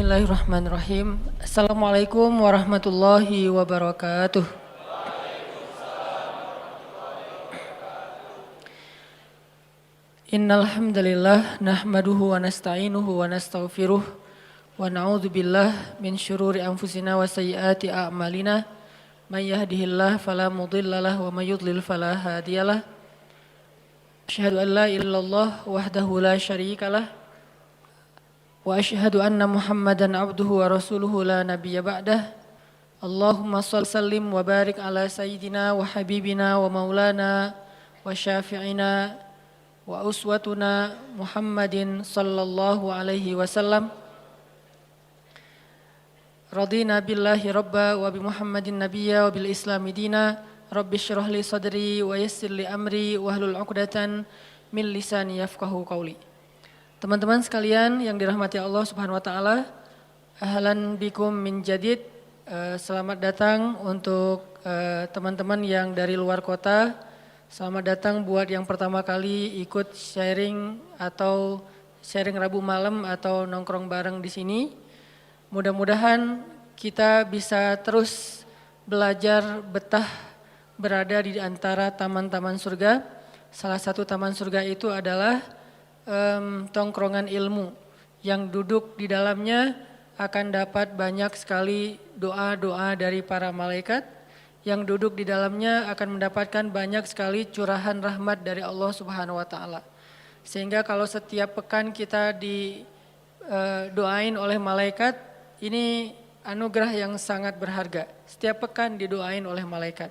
Bismillahirrahmanirrahim. Assalamualaikum warahmatullahi wabarakatuh. Innal hamdalillah nahmaduhu wa nasta'inuhu wa nastaghfiruh wa na'udzu billah min syururi anfusina wa sayyiati a'malina. May yahdihillahu fala mudhillalah wa may yudlil fala hadiyalah. Asyhadu an la ilaha illallah wahdahu la syarikalah. Wa asyhadu anna Muhammadan abduhu wa rasuluhu la nabiyya ba'dah. Allahumma shalli sallim wa barik ala sayyidina wa habibina wa maulana wa syafi'ina wa uswatuna Muhammadin sallallahu alaihi wasallam. Radina billahi rabba wa bi Muhammadin nabiyya wa bil islami dina. Rabbi syrah li sadri wa yassir li amri wahlul 'uqdatan min lisani yafqahu qawli. Teman-teman sekalian yang dirahmati Allah Subhanahu wa taala, ahlan bikum min jadid. Selamat datang untuk teman-teman yang dari luar kota. Selamat datang buat yang pertama kali ikut sharing atau sharing Rabu malam atau nongkrong bareng di sini. Mudah-mudahan kita bisa terus belajar betah berada di antara taman-taman surga. Salah satu taman surga itu adalah tongkrongan ilmu, yang duduk di dalamnya akan dapat banyak sekali doa-doa dari para malaikat, yang duduk di dalamnya akan mendapatkan banyak sekali curahan rahmat dari Allah Subhanahu wa taala. Sehingga kalau setiap pekan kita didoain oleh malaikat, ini anugerah yang sangat berharga. Setiap pekan didoain oleh malaikat.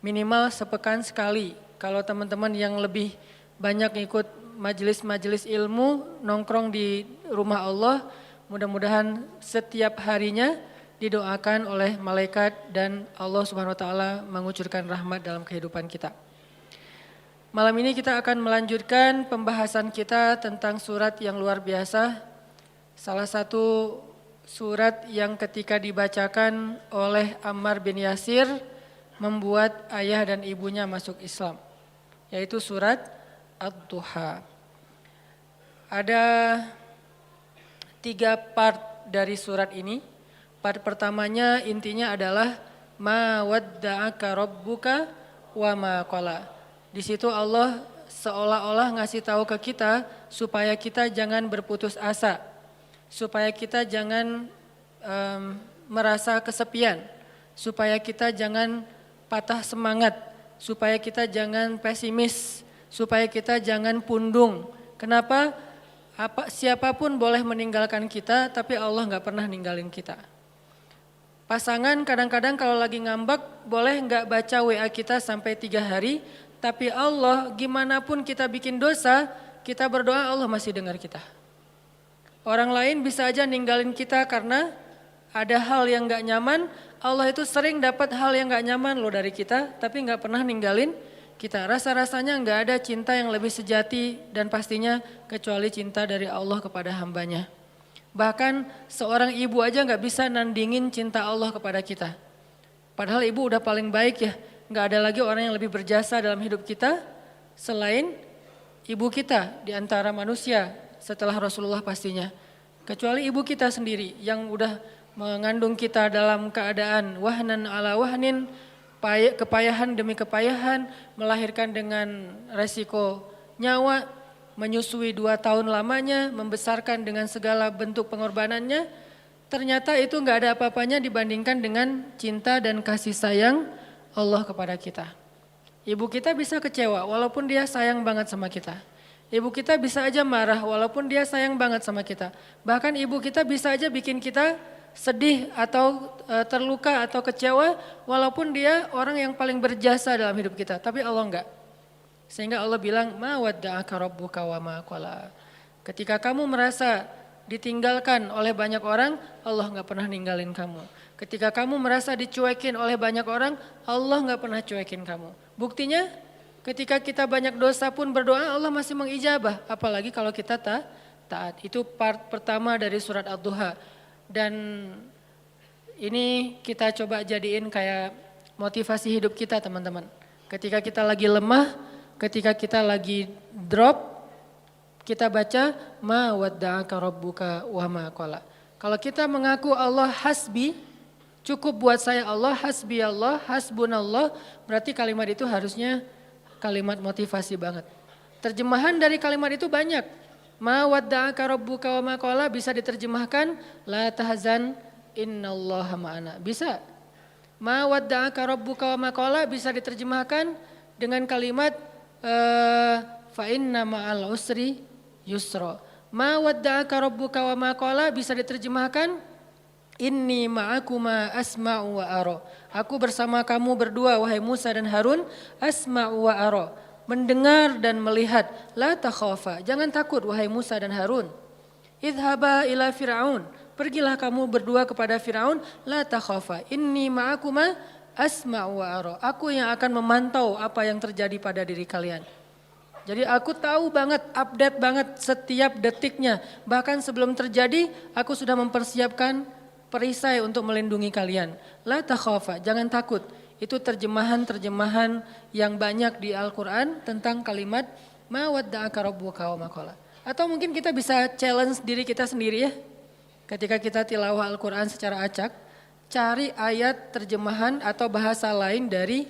Minimal sepekan sekali. Kalau teman-teman yang lebih banyak ikut majelis-majelis ilmu, nongkrong di rumah Allah, mudah-mudahan setiap harinya didoakan oleh malaikat dan Allah Subhanahu wa taala mengucurkan rahmat dalam kehidupan kita. Malam ini kita akan melanjutkan pembahasan kita tentang surat yang luar biasa. Salah satu surat yang ketika dibacakan oleh Ammar bin Yasir membuat ayah dan ibunya masuk Islam, yaitu surat Ad-Duha. Ada 3 part dari surat ini. Part pertamanya intinya adalah ma wadda'aka rabbuka wa ma qala. Di situ Allah seolah-olah ngasih tahu ke kita supaya kita jangan berputus asa, supaya kita jangan merasa kesepian, supaya kita jangan patah semangat, supaya kita jangan pesimis, supaya kita jangan pundung. Kenapa? Siapapun boleh meninggalkan kita, tapi Allah gak pernah ninggalin kita. Pasangan kadang-kadang kalau lagi ngambek, boleh gak baca WA kita sampai 3 hari, tapi Allah gimana pun kita bikin dosa, kita berdoa Allah masih dengar kita. Orang lain bisa aja ninggalin kita karena ada hal yang gak nyaman, Allah itu sering dapat hal yang gak nyaman loh dari kita, tapi gak pernah ninggalin kita. Rasa-rasanya gak ada cinta yang lebih sejati dan pastinya kecuali cinta dari Allah kepada hambanya. Bahkan seorang ibu aja gak bisa nandingin cinta Allah kepada kita. Padahal ibu udah paling baik ya. Gak ada lagi orang yang lebih berjasa dalam hidup kita selain ibu kita di antara manusia setelah Rasulullah pastinya. Kecuali ibu kita sendiri yang udah mengandung kita dalam keadaan wahnan ala wahnin, kepayahan demi kepayahan, melahirkan dengan resiko nyawa, menyusui 2 tahun lamanya, membesarkan dengan segala bentuk pengorbanannya, ternyata itu gak ada apa-apanya dibandingkan dengan cinta dan kasih sayang Allah kepada kita. Ibu kita bisa kecewa walaupun dia sayang banget sama kita. Ibu kita bisa aja marah walaupun dia sayang banget sama kita. Bahkan ibu kita bisa aja bikin kita sedih atau terluka atau kecewa walaupun dia orang yang paling berjasa dalam hidup kita, tapi Allah enggak. Sehingga Allah bilang ma wadda'aka rabbuka wa ma qala. Ketika kamu merasa ditinggalkan oleh banyak orang, Allah enggak pernah ninggalin kamu. Ketika kamu merasa dicuekin oleh banyak orang, Allah enggak pernah cuekin kamu. Buktinya ketika kita banyak dosa pun berdoa Allah masih mengijabah, apalagi kalau kita taat. Itu part pertama dari surat Ad-Duha. Dan ini kita coba jadiin kayak motivasi hidup kita teman-teman. Ketika kita lagi lemah, ketika kita lagi drop, kita baca ma wadda'aka rabbuka wa ma qala. Kalau kita mengaku Allah hasbi, cukup buat saya Allah, hasbi Allah, hasbunallah, berarti kalimat itu harusnya kalimat motivasi banget. Terjemahan dari kalimat itu banyak. Ma wadda'aka rabbuka wa ma qala bisa diterjemahkan la tahzan innallaha ma'ana. Bisa. Ma wadda'aka rabbuka wa ma qala bisa diterjemahkan dengan kalimat fa inna ma'al usri yusra. Ma wadda'aka rabbuka wa ma qala bisa diterjemahkan inni ma'akuma asma'u wa ara. Aku bersama kamu berdua wahai Musa dan Harun, asma'u wa ara. Mendengar dan melihat. La takhafa, jangan takut wahai Musa dan Harun. Idhaba ila Fir'aun, pergilah kamu berdua kepada Fir'aun. La takhafa, inni ma'akuma asma'u wa ara. Aku yang akan memantau apa yang terjadi pada diri kalian. Jadi aku tahu banget, update banget setiap detiknya. Bahkan sebelum terjadi, aku sudah mempersiapkan perisai untuk melindungi kalian. La takhafa, jangan takut. Itu terjemahan-terjemahan yang banyak di Al-Quran tentang kalimat ma wadda'aka rabbuka wa ma qala. Atau mungkin kita bisa challenge diri kita sendiri ya. Ketika kita tilawah Al-Quran secara acak, cari ayat terjemahan atau bahasa lain dari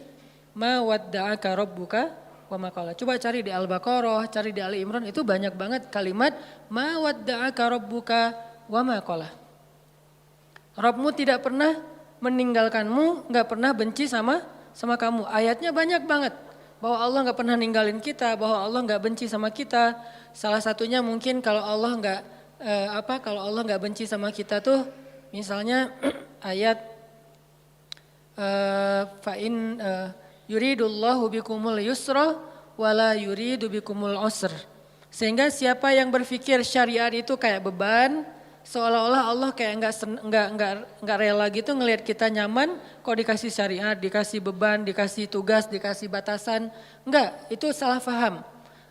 ma wadda'aka rabbuka wa ma qala. Coba cari di Al-Baqarah, cari di Ali Imran, itu banyak banget kalimat ma wadda'aka rabbuka wa ma qala. Rabbmu tidak pernah meninggalkanmu, gak pernah benci sama kamu. Ayatnya banyak banget. Bahwa Allah gak pernah ninggalin kita, bahwa Allah gak benci sama kita. Salah satunya mungkin kalau Allah gak benci sama kita tuh misalnya ayat fa'in yuridullahu bikumul yusra wala yuridu bikumul usr. Sehingga siapa yang berpikir syariat itu kayak beban, seolah-olah Allah kayak nggak rela gitu ngelihat kita nyaman, kok dikasih syariat, dikasih beban, dikasih tugas, dikasih batasan. Enggak, itu salah paham.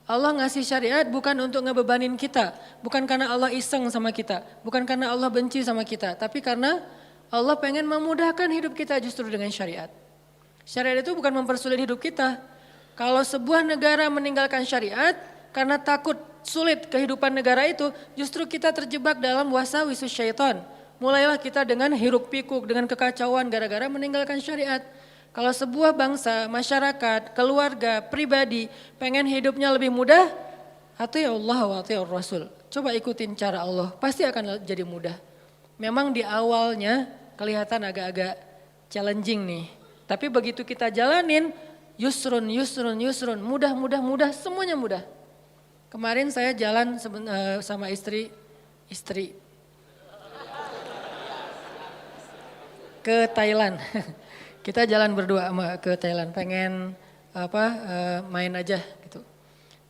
Allah ngasih syariat bukan untuk ngebebanin kita, bukan karena Allah iseng sama kita, bukan karena Allah benci sama kita, tapi karena Allah pengen memudahkan hidup kita justru dengan syariat. Syariat itu bukan mempersulit hidup kita. Kalau sebuah negara meninggalkan syariat karena takut sulit kehidupan negara itu, justru kita terjebak dalam wasawisus syaitan. Mulailah kita dengan hiruk pikuk, dengan kekacauan gara-gara meninggalkan syariat. Kalau sebuah bangsa, masyarakat, keluarga, pribadi pengen hidupnya lebih mudah, ati'u Allah wa ati'ur Rasul. Coba ikutin cara Allah, pasti akan jadi mudah. Memang di awalnya kelihatan agak-agak challenging nih. Tapi begitu kita jalanin, yusrun, mudah, semuanya mudah. Kemarin saya jalan sama istri ke Thailand. Kita jalan berdua ke Thailand, pengen main aja gitu.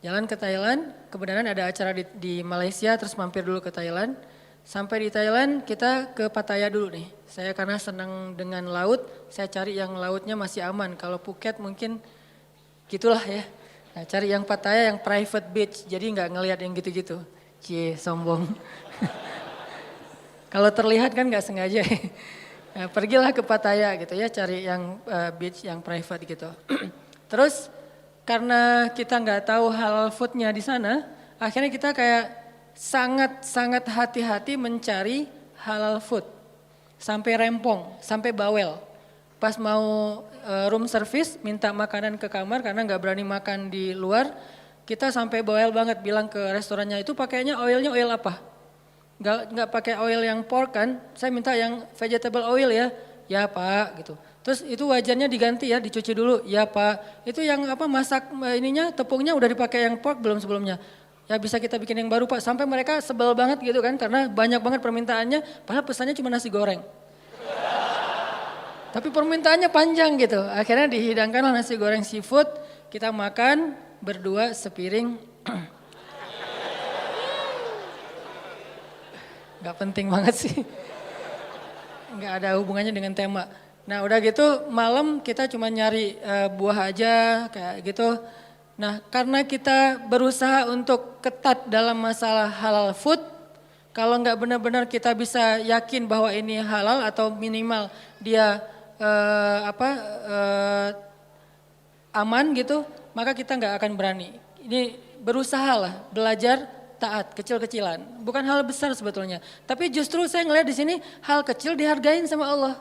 Jalan ke Thailand, kebenaran ada acara di Malaysia, terus mampir dulu ke Thailand. Sampai di Thailand kita ke Pattaya dulu nih. Saya karena senang dengan laut, saya cari yang lautnya masih aman. Kalau Phuket mungkin gitulah ya. Nah, cari yang Pattaya yang private beach, jadi nggak ngelihat yang gitu-gitu. Cie, sombong. Kalau terlihat kan nggak sengaja. Nah, pergilah ke Pattaya gitu ya, cari yang beach yang private gitu. Terus karena kita nggak tahu halal foodnya di sana, akhirnya kita kayak sangat hati-hati mencari halal food. Sampai rempong, sampai bawel. Pas mau room service minta makanan ke kamar karena nggak berani makan di luar, kita sampai bawel banget bilang ke restorannya itu pakainya oilnya oil apa? Nggak pakai oil yang pork kan? Saya minta yang vegetable oil ya. Ya Pak gitu. Terus itu wajannya diganti ya, dicuci dulu. Ya Pak. Itu yang masak ininya tepungnya udah dipakai yang pork belum sebelumnya? Ya bisa kita bikin yang baru Pak. Sampai mereka sebel banget gitu kan karena banyak banget permintaannya. Padahal pesannya cuma nasi goreng. Tapi permintaannya panjang gitu. Akhirnya dihidangkanlah nasi goreng seafood. Kita makan berdua sepiring. Gak penting banget sih. Gak ada hubungannya dengan tema. Nah udah gitu malam kita cuma nyari buah aja kayak gitu. Nah karena kita berusaha untuk ketat dalam masalah halal food. Kalau gak benar-benar kita bisa yakin bahwa ini halal atau minimal dia aman gitu, maka kita nggak akan berani. Ini berusaha lah, belajar taat, kecil-kecilan. Bukan hal besar sebetulnya. Tapi justru saya ngelihat di sini hal kecil dihargain sama Allah.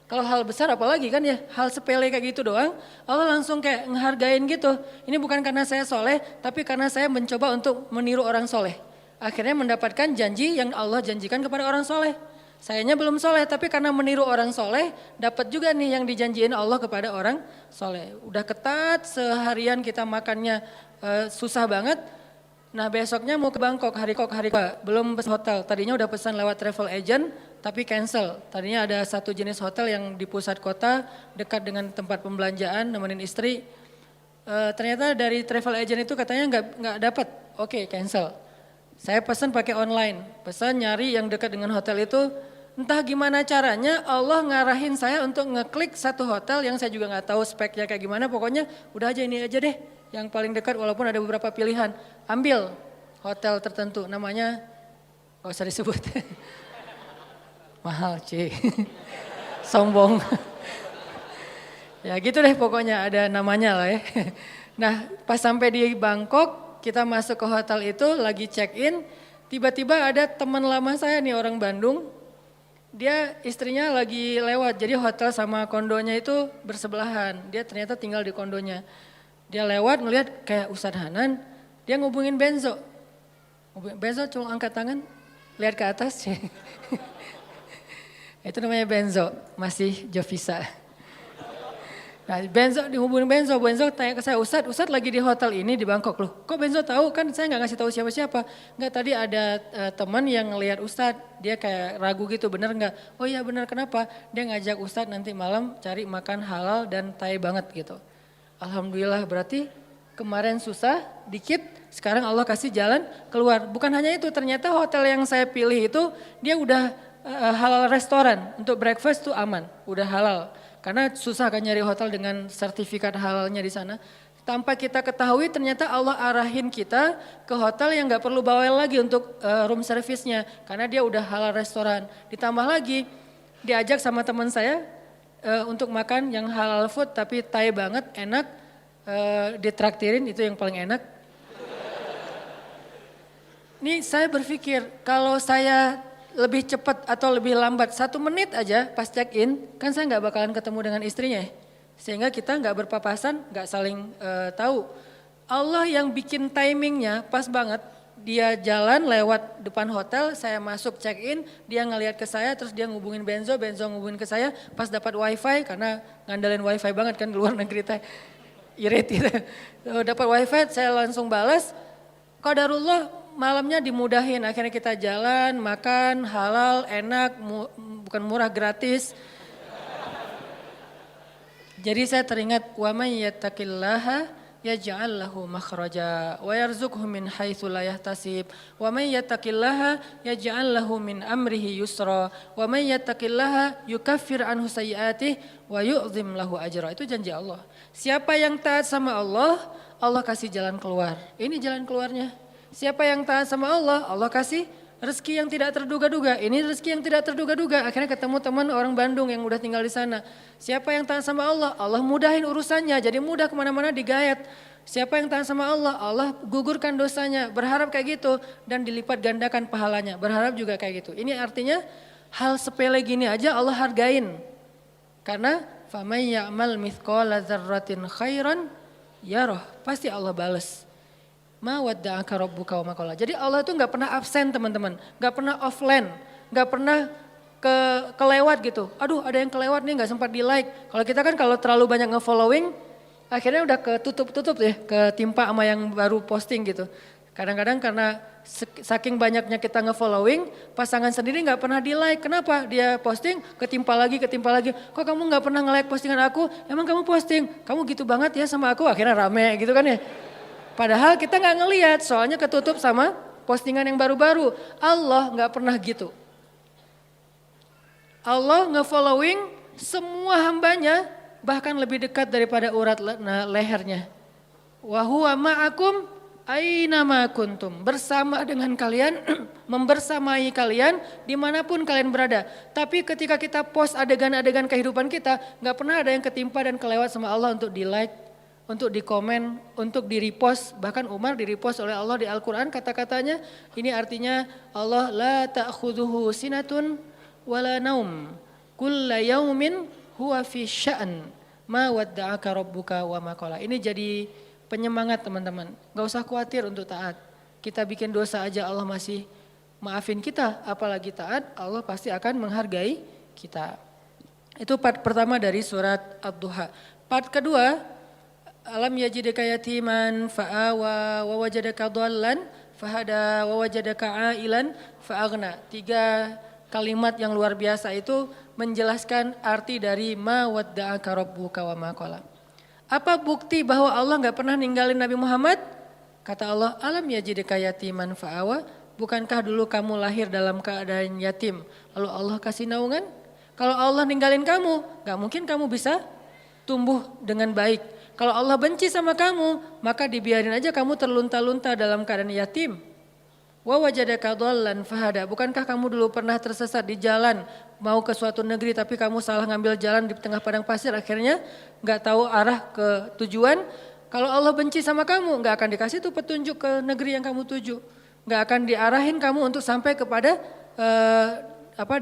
Kalau hal besar apalagi kan ya, hal sepele kayak gitu doang, Allah langsung kayak ngehargain gitu. Ini bukan karena saya soleh, tapi karena saya mencoba untuk meniru orang soleh. Akhirnya mendapatkan janji yang Allah janjikan kepada orang soleh. Sayanya belum soleh, tapi karena meniru orang soleh, dapat juga nih yang dijanjiin Allah kepada orang soleh. Udah ketat, seharian kita makannya susah banget. Nah besoknya mau ke Bangkok, hari belum pesan hotel. Tadinya udah pesan lewat travel agent, tapi cancel. Tadinya ada satu jenis hotel yang di pusat kota, dekat dengan tempat pembelanjaan, nemenin istri. Ternyata dari travel agent itu katanya nggak dapat. Oke, cancel. Saya pesan pakai online, pesan nyari yang dekat dengan hotel itu. Entah gimana caranya Allah ngarahin saya untuk ngeklik satu hotel yang saya juga nggak tahu speknya kayak gimana. Pokoknya udah aja ini aja deh, yang paling dekat walaupun ada beberapa pilihan. Ambil hotel tertentu, namanya gak usah disebut. Mahal Ci, sombong. Ya gitu deh pokoknya ada namanya lah ya. Nah pas sampai di Bangkok kita masuk ke hotel itu lagi check in. Tiba-tiba ada teman lama saya nih orang Bandung. Dia istrinya lagi lewat jadi hotel sama kondonya itu bersebelahan. Dia ternyata tinggal di kondonya. Dia lewat ngeliat kayak Ustadz Hanan. Dia ngubungin Benzo. Benzo cuma angkat tangan. Lihat ke atas. Itu namanya Benzo, masih Jovisa. Nah Benzo dihubungin Benzo tanya ke saya, Ustadz lagi di hotel ini di Bangkok loh. Kok Benzo tahu? Kan saya nggak ngasih tahu siapa-siapa. Nggak, tadi ada teman yang ngelihat Ustadz, dia kayak ragu gitu, bener nggak? Oh iya bener, kenapa? Dia ngajak Ustadz nanti malam cari makan halal dan Thai banget gitu. Alhamdulillah berarti kemarin susah dikit, sekarang Allah kasih jalan keluar. Bukan hanya itu, ternyata hotel yang saya pilih itu dia udah halal restoran, untuk breakfast tuh aman, udah halal. Karena susah kan nyari hotel dengan sertifikat halalnya di sana. Tanpa kita ketahui ternyata Allah arahin kita ke hotel yang gak perlu bawel lagi untuk room service-nya. Karena dia udah halal restoran. Ditambah lagi diajak sama teman saya untuk makan yang halal food tapi Thai banget, enak. Ditraktirin itu yang paling enak. Nih saya berpikir kalau saya lebih cepat atau lebih lambat 1 menit aja pas check in, kan saya nggak bakalan ketemu dengan istrinya, sehingga kita nggak berpapasan, nggak saling tahu. Allah yang bikin timingnya pas banget, dia jalan lewat depan hotel, saya masuk check in, dia ngelihat ke saya, terus dia ngubungin Benzo ngubungin ke saya, pas dapat wifi karena ngandelin wifi banget kan di luar negeri teh, irit gitu. Dapat wifi, saya langsung balas, qadarullah. Malamnya dimudahin, akhirnya kita jalan, makan, halal, enak, bukan murah, gratis. Jadi saya teringat, wa may yattaqillaha yaj'al lahu makhraja wa yarzuqhu min haitsu la yahtasib. Wa may yattaqillaha yaj'al lahu min amrihi yusra. Wa may yattaqillaha yukaffir anhu sayyi'atihi wa yu'zim lahu ajra. Itu janji Allah. Siapa yang taat sama Allah, Allah kasih jalan keluar. Ini jalan keluarnya. Siapa yang taat sama Allah, Allah kasih rezeki yang tidak terduga-duga. Ini rezeki yang tidak terduga-duga. Akhirnya ketemu teman orang Bandung yang udah tinggal di sana. Siapa yang taat sama Allah, Allah mudahin urusannya. Jadi mudah kemana-mana digayat. Siapa yang taat sama Allah, Allah gugurkan dosanya. Berharap kayak gitu dan dilipat gandakan pahalanya. Berharap juga kayak gitu. Ini artinya hal sepele gini aja Allah hargain. Karena faman ya'mal mithqala dzarratin khairan yarah. Pasti Allah bales. Ma wadda'aka rabbuka wa ma qala. Jadi Allah itu nggak pernah absen teman-teman, nggak pernah offline, nggak pernah kelewat gitu. Aduh ada yang kelewat nih nggak sempat di like. Kalau kita kan kalau terlalu banyak nge-following, akhirnya udah ketutup ya, ketimpa sama yang baru posting gitu. Kadang-kadang karena saking banyaknya kita nge-following, pasangan sendiri nggak pernah di like. Kenapa? Dia posting, ketimpa lagi. Kok kamu nggak pernah nge-like postingan aku? Emang kamu posting? Kamu gitu banget ya sama aku? Akhirnya rame gitu kan ya. Padahal kita nggak ngelihat, soalnya ketutup sama postingan yang baru-baru. Allah nggak pernah gitu. Allah nge-following semua hambanya, bahkan lebih dekat daripada urat lehernya. Wa huwa ma'akum aina ma kuntum. Bersama dengan kalian, membersamai kalian dimanapun kalian berada. Tapi ketika kita post adegan-adegan kehidupan kita, nggak pernah ada yang ketimpa dan kelewat sama Allah untuk di like, untuk dikomen, untuk di-repost, bahkan Umar di-repost oleh Allah di Al-Quran kata-katanya, ini artinya Allah la ta'khudhuhu sinatun wala naum, kulla yaumin huwa fi sya'an, ma wadda'aka rabbuka wa ma qala. Ini jadi penyemangat teman-teman, gak usah khawatir untuk taat. Kita bikin dosa aja Allah masih maafin kita, apalagi taat, Allah pasti akan menghargai kita. Itu part pertama dari surat Ad-Duha. Part kedua, alam yajidaka yatiman fa'awa wa wajadaka dhallan fahada wa wajadaka ailan fa'aghna. 3 kalimat yang luar biasa itu menjelaskan arti dari ma wadda'aka rabbuka wa ma qala. Apa bukti bahwa Allah enggak pernah ninggalin Nabi Muhammad? Kata Allah, alam yajidaka yatiman fa'awa, bukankah dulu kamu lahir dalam keadaan yatim lalu Allah kasih naungan? Kalau Allah ninggalin kamu, enggak mungkin kamu bisa tumbuh dengan baik. Kalau Allah benci sama kamu, maka dibiarin aja kamu terlunta-lunta dalam keadaan yatim. Wa wajadaka dhallan fahada. Bukankah kamu dulu pernah tersesat di jalan, mau ke suatu negeri tapi kamu salah ngambil jalan di tengah padang pasir, akhirnya enggak tahu arah ke tujuan. Kalau Allah benci sama kamu, enggak akan dikasih tuh petunjuk ke negeri yang kamu tuju. Enggak akan diarahin kamu untuk sampai kepada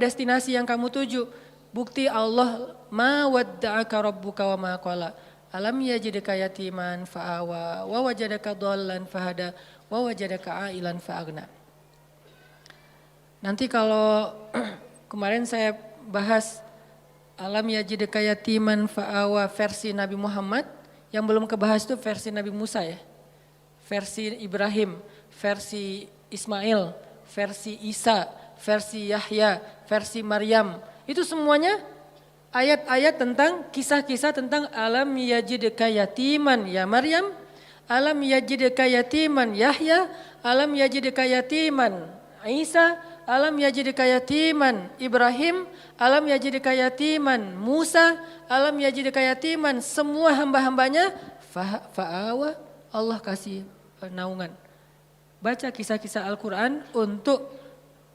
destinasi yang kamu tuju. Bukti Allah ma wadda'aka rabbuka wa ma qala. Alam yajidaka yatiman fa'awa wa wajadaka dhallan fahada wa wajadaka ailan fa'aghna. Nanti kalau kemarin saya bahas alam yajidaka yatiman fa'awa versi Nabi Muhammad, yang belum kebahas itu versi Nabi Musa ya. Versi Ibrahim, versi Ismail, versi Isa, versi Yahya, versi Maryam. Itu semuanya ayat-ayat tentang kisah-kisah tentang alam yajidka yatiman ya Maryam, alam yajidka yatiman Yahya, alam yajidka yatiman Isa, alam yajidka yatiman Ibrahim, alam yajidka yatiman Musa, alam yajidka yatiman semua hamba-hambanya fa'awa, Allah kasih naungan. Baca kisah-kisah Al-Quran untuk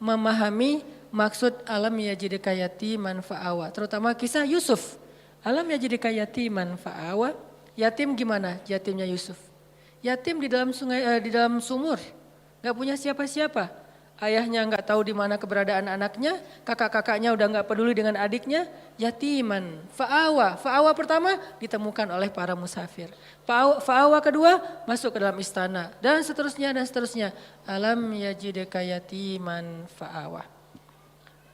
memahami maksud alam yajidka yatiman fa'awa, terutama kisah Yusuf. Alam yajidka yatiman fa'awa, yatim gimana? Yatimnya Yusuf. Yatim di dalam sungai, di dalam sumur, nggak punya siapa-siapa. Ayahnya nggak tahu di mana keberadaan anaknya, kakak-kakaknya udah nggak peduli dengan adiknya. Yatiman fa'awa, fa'awa pertama ditemukan oleh para musafir. Fa'awa kedua masuk ke dalam istana dan seterusnya dan seterusnya. Alam yajidka yatiman fa'awa.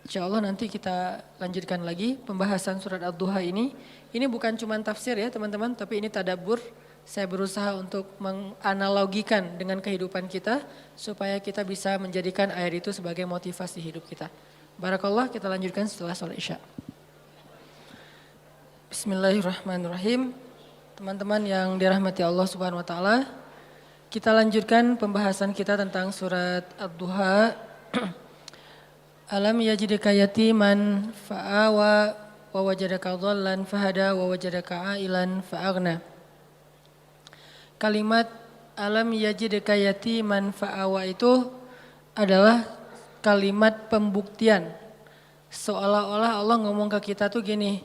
Insyaallah nanti kita lanjutkan lagi pembahasan surat Ad-Duha ini. Ini bukan cuma tafsir ya teman-teman, tapi ini tadabbur. Saya berusaha untuk menganalogikan dengan kehidupan kita supaya kita bisa menjadikan ayat itu sebagai motivasi hidup kita. Barakallah, kita lanjutkan setelah sholat Isya. Bismillahirrahmanirrahim. Teman-teman yang dirahmati Allah Subhanahu wa taala, kita lanjutkan pembahasan kita tentang surat Ad-Duha. Alam yajidka yatiman fa'awa wa wajadaka dhallan fahada wa wajadaka ailan fa'aghna. Kalimat alam yajidka yatiman fa'awa itu adalah kalimat pembuktian. Seolah-olah Allah ngomong ke kita tuh gini,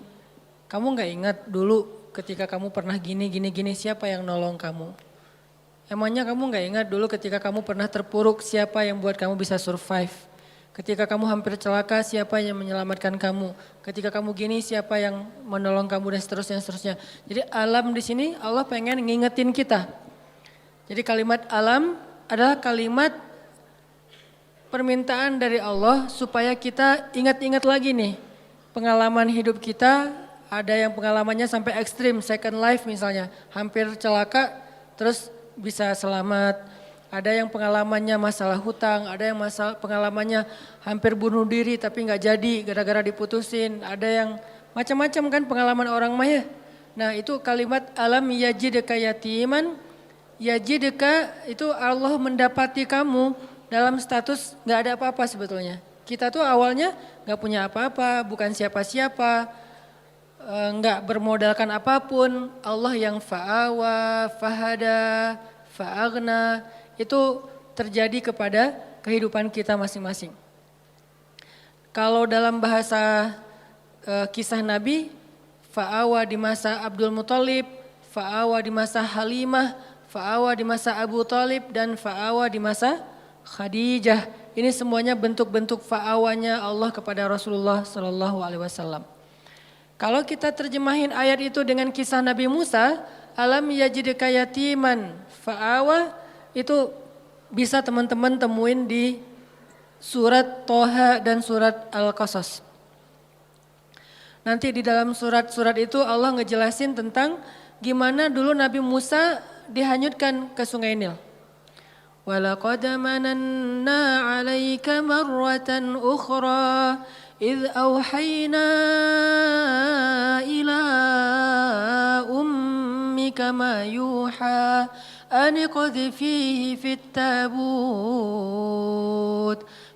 kamu gak ingat dulu ketika kamu pernah gini, siapa yang nolong kamu? Emangnya kamu gak ingat dulu ketika kamu pernah terpuruk, siapa yang buat kamu bisa survive? Ketika kamu hampir celaka, siapa yang menyelamatkan kamu? Ketika kamu gini, siapa yang menolong kamu dan seterusnya. Jadi alam di sini Allah pengen ngingetin kita. Jadi kalimat alam adalah kalimat permintaan dari Allah supaya kita ingat-ingat lagi nih. Pengalaman hidup kita, ada yang pengalamannya sampai ekstrim, second life misalnya. Hampir celaka, terus bisa selamat. Ada yang pengalamannya masalah hutang, ada yang pengalamannya hampir bunuh diri tapi nggak jadi gara-gara diputusin. Ada yang macam-macam kan pengalaman orang maya. Nah itu kalimat alam yajidka yatiman, yajidka itu Allah mendapati kamu dalam status nggak ada apa-apa sebetulnya. Kita tuh awalnya nggak punya apa-apa, bukan siapa-siapa, nggak bermodalkan apapun. Allah yang fa'awa, fahada, fa'aghna. Itu terjadi kepada kehidupan kita masing-masing. Kalau dalam bahasa kisah Nabi, fa'awa di masa Abdul Muthalib, fa'awa di masa Halimah, fa'awa di masa Abu Talib, dan fa'awa di masa Khadijah. Ini semuanya bentuk-bentuk fa'awanya Allah kepada Rasulullah Sallallahu Alaihi Wasallam. Kalau kita terjemahin ayat itu dengan kisah Nabi Musa, alam yajidka yatiman fa'awa, itu bisa teman-teman temuin di surat Toha dan surat Al-Qasas. Nanti di dalam surat-surat itu Allah ngejelasin tentang gimana dulu Nabi Musa dihanyutkan ke Sungai Nil. Walaqad mananna 'alaika marratan ukhra idh awhayna ila ummika ma yuha an qadhifihi fit tabut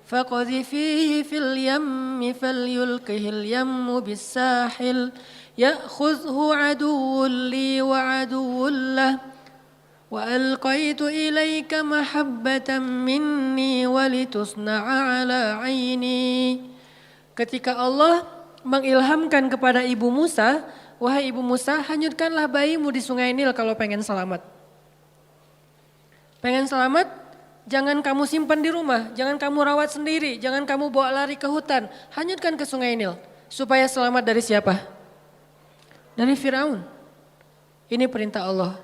faqadhifihi fil yammi falyulqihi al yammu bis sahil ya'khudhu 'aduwwun li wa 'aduwwun lahu وألقيت إليك محبة مني ولتصنع على عيني. Ketika Allah mengilhamkan kepada Ibu Musa, wahai Ibu Musa, hanyutkanlah bayimu di Sungai Nil kalau pengen selamat. Pengen selamat, jangan kamu simpan di rumah, jangan kamu rawat sendiri, jangan kamu bawa lari ke hutan, hanyutkan ke Sungai Nil. Supaya selamat dari siapa? Dari Firaun. Ini perintah Allah.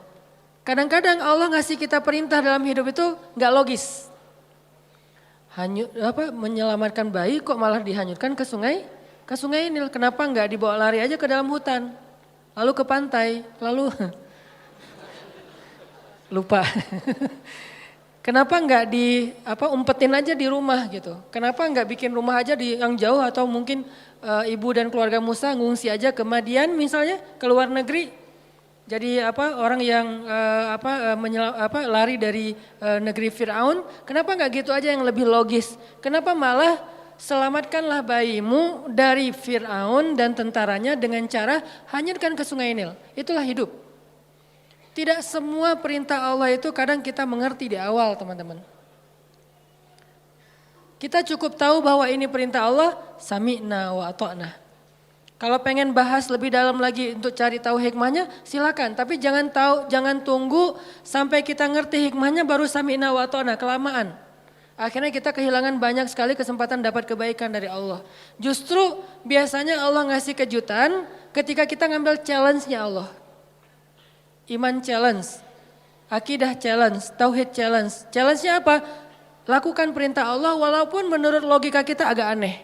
Kadang-kadang Allah ngasih kita perintah dalam hidup itu nggak logis. Menyelamatkan bayi kok malah dihanyutkan ke sungai Nil. Kenapa nggak dibawa lari aja ke dalam hutan, lalu ke pantai, lalu lupa. Kenapa nggak umpetin aja di rumah gitu? Kenapa nggak bikin rumah aja di yang jauh, atau mungkin ibu dan keluarga Musa ngungsi aja ke Madian misalnya, ke luar negeri? Jadi orang yang lari dari negeri Firaun, kenapa nggak gitu aja yang lebih logis? Kenapa malah selamatkanlah bayimu dari Firaun dan tentaranya dengan cara hanyutkan ke Sungai Nil? Itulah hidup. Tidak semua perintah Allah itu kadang kita mengerti di awal, teman-teman. Kita cukup tahu bahwa ini perintah Allah, sami'na wa ata'na. Kalau pengen bahas lebih dalam lagi untuk cari tahu hikmahnya, silakan. Tapi jangan tunggu sampai kita ngerti hikmahnya baru sami'na wa ata'na, kelamaan. Akhirnya kita kehilangan banyak sekali kesempatan dapat kebaikan dari Allah. Justru biasanya Allah ngasih kejutan ketika kita ngambil challenge-nya Allah. Iman challenge, akidah challenge, tauhid challenge. Challenge-nya apa? Lakukan perintah Allah walaupun menurut logika kita agak aneh.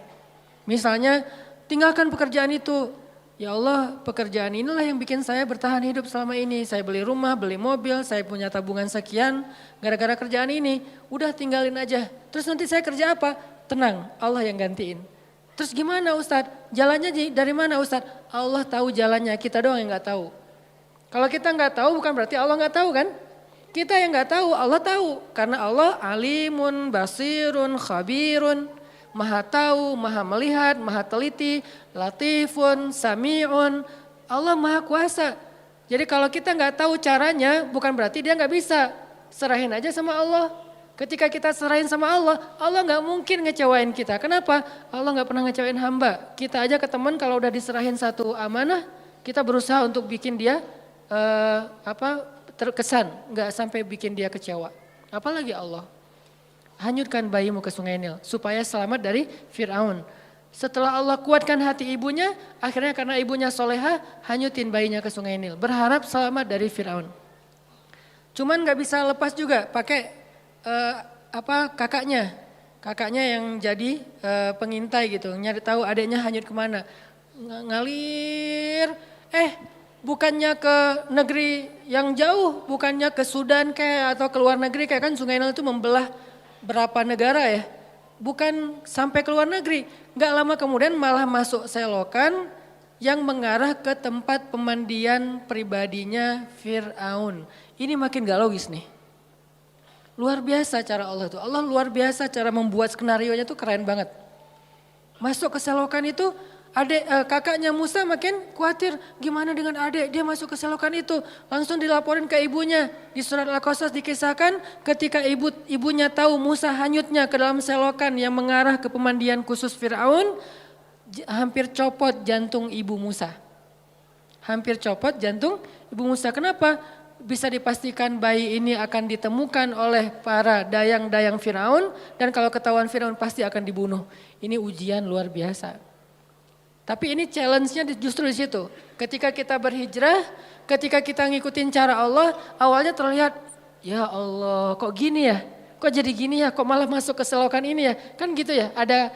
Misalnya, tinggalkan pekerjaan itu. Ya Allah, pekerjaan inilah yang bikin saya bertahan hidup selama ini. Saya beli rumah, beli mobil, saya punya tabungan sekian gara-gara kerjaan ini. Udah tinggalin aja. Terus nanti saya kerja apa? Tenang, Allah yang gantiin. Terus gimana Ustadz? Jalannya dari mana Ustadz? Allah tahu jalannya, kita doang yang gak tahu. Kalau kita gak tahu bukan berarti Allah gak tahu kan? Kita yang gak tahu, Allah tahu. Karena Allah alimun, basirun, khabirun. Maha tahu, maha melihat, maha teliti, latifun, sami'un. Allah maha kuasa. Jadi kalau kita nggak tahu caranya bukan berarti dia nggak bisa. Serahin aja sama Allah. Ketika kita serahin sama Allah, Allah nggak mungkin ngecewain kita. Kenapa? Allah nggak pernah ngecewain hamba. Kita aja ke teman kalau udah diserahin satu amanah, kita berusaha untuk bikin dia terkesan, nggak sampai bikin dia kecewa. Apalagi Allah. Hanyutkan bayimu ke Sungai Nil supaya selamat dari Firaun. Setelah Allah kuatkan hati ibunya, akhirnya karena ibunya soleha, hanyutin bayinya ke Sungai Nil. Berharap selamat dari Firaun. Cuman nggak bisa lepas juga, pakai kakaknya yang jadi pengintai gitu, nyari tahu adiknya hanyut kemana. Ngalir, bukannya ke negeri yang jauh, bukannya ke Sudan kayak atau ke luar negeri kayak kan Sungai Nil itu membelah berapa negara ya, bukan sampai ke luar negeri. Gak lama kemudian malah masuk selokan yang mengarah ke tempat pemandian pribadinya Fir'aun. Ini makin gak logis nih. Luar biasa cara Allah tuh. Allah luar biasa cara membuat skenarionya tuh keren banget. Masuk ke selokan itu, kakaknya Musa makin khawatir, gimana dengan adik, dia masuk ke selokan itu. Langsung dilaporin ke ibunya. Di surat Al-Qasas dikisahkan ketika ibunya tahu Musa hanyutnya ke dalam selokan yang mengarah ke pemandian khusus Fir'aun, hampir copot jantung ibu Musa. hampir copot jantung Ibu Musa. Kenapa? Bisa dipastikan bayi ini akan ditemukan oleh para dayang-dayang Firaun dan kalau ketahuan Firaun pasti akan dibunuh. Ini ujian luar biasa. Tapi ini challenge-nya justru di situ. Ketika kita berhijrah, ketika kita ngikutin cara Allah, awalnya terlihat, ya Allah kok gini ya? Kok jadi gini ya? Kok malah masuk ke selokan ini ya? Kan gitu ya, ada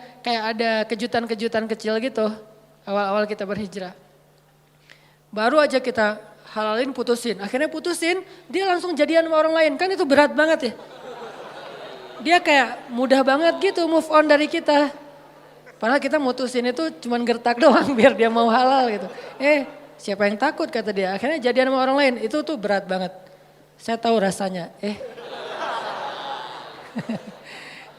kejutan-kejutan kecil gitu awal-awal kita berhijrah. Baru aja kita halalin putusin, akhirnya putusin, dia langsung jadian sama orang lain. Kan itu berat banget ya. Dia kayak mudah banget gitu move on dari kita. Padahal kita mutusin itu cuman gertak doang biar dia mau halal gitu. Siapa yang takut kata dia, akhirnya jadian sama orang lain, itu tuh berat banget. Saya tahu rasanya,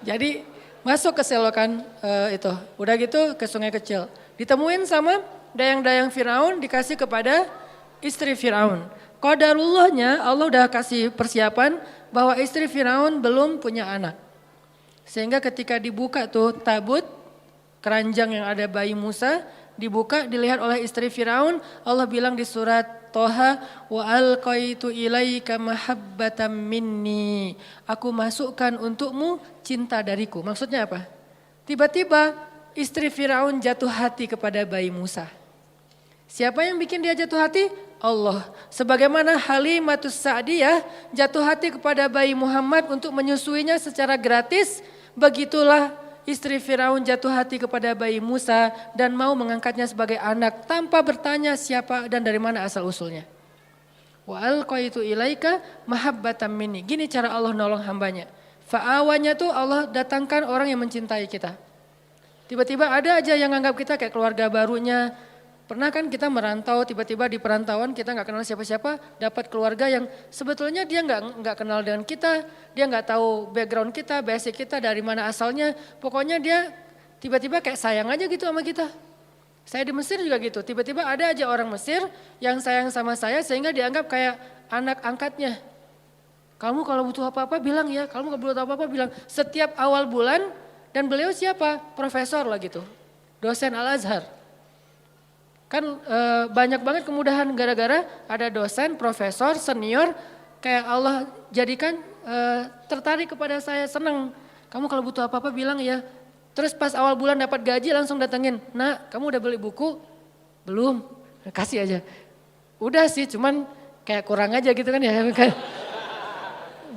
Jadi masuk ke selokan itu, udah gitu ke sungai kecil. Ditemuin sama dayang-dayang Firaun dikasih kepada istri Firaun. Qadarullahnya Allah udah kasih persiapan bahwa istri Firaun belum punya anak. Sehingga ketika dibuka tuh tabut, keranjang yang ada bayi Musa, dibuka dilihat oleh istri Firaun. Allah bilang di surat Toha, wa alqaitu ilaika mahabbatan minni. Aku masukkan untukmu cinta dariku. Maksudnya apa? Tiba-tiba istri Firaun jatuh hati kepada bayi Musa. Siapa yang bikin dia jatuh hati? Allah. Sebagaimana Halimatus Sa'diyah jatuh hati kepada bayi Muhammad untuk menyusuinya secara gratis, begitulah istri Firaun jatuh hati kepada bayi Musa dan mau mengangkatnya sebagai anak tanpa bertanya siapa dan dari mana asal usulnya. Wa alqaitu ilaika mahabbatan minni. Gini cara Allah nolong hambanya. Fa'awanya tuh Allah datangkan orang yang mencintai kita. Tiba-tiba ada aja yang anggap kita kayak keluarga barunya. Pernah kan kita merantau, tiba-tiba di perantauan kita nggak kenal siapa-siapa, dapat keluarga yang sebetulnya dia nggak kenal dengan kita, dia nggak tahu background kita, basic kita, dari mana asalnya. Pokoknya dia tiba-tiba kayak sayang aja gitu sama kita. Saya di Mesir juga gitu, tiba-tiba ada aja orang Mesir yang sayang sama saya sehingga dianggap kayak anak angkatnya. Kamu kalau butuh apa-apa bilang ya, kamu kalau butuh apa-apa bilang. Setiap awal bulan, dan beliau siapa? Profesor lah gitu, dosen Al-Azhar. Kan banyak banget kemudahan gara-gara ada dosen, profesor, senior, kayak Allah jadikan tertarik kepada saya, senang. Kamu kalau butuh apa-apa bilang ya. Terus pas awal bulan dapat gaji langsung datengin, nak kamu udah beli buku? Belum, kasih aja. Udah sih cuman kayak kurang aja gitu kan ya.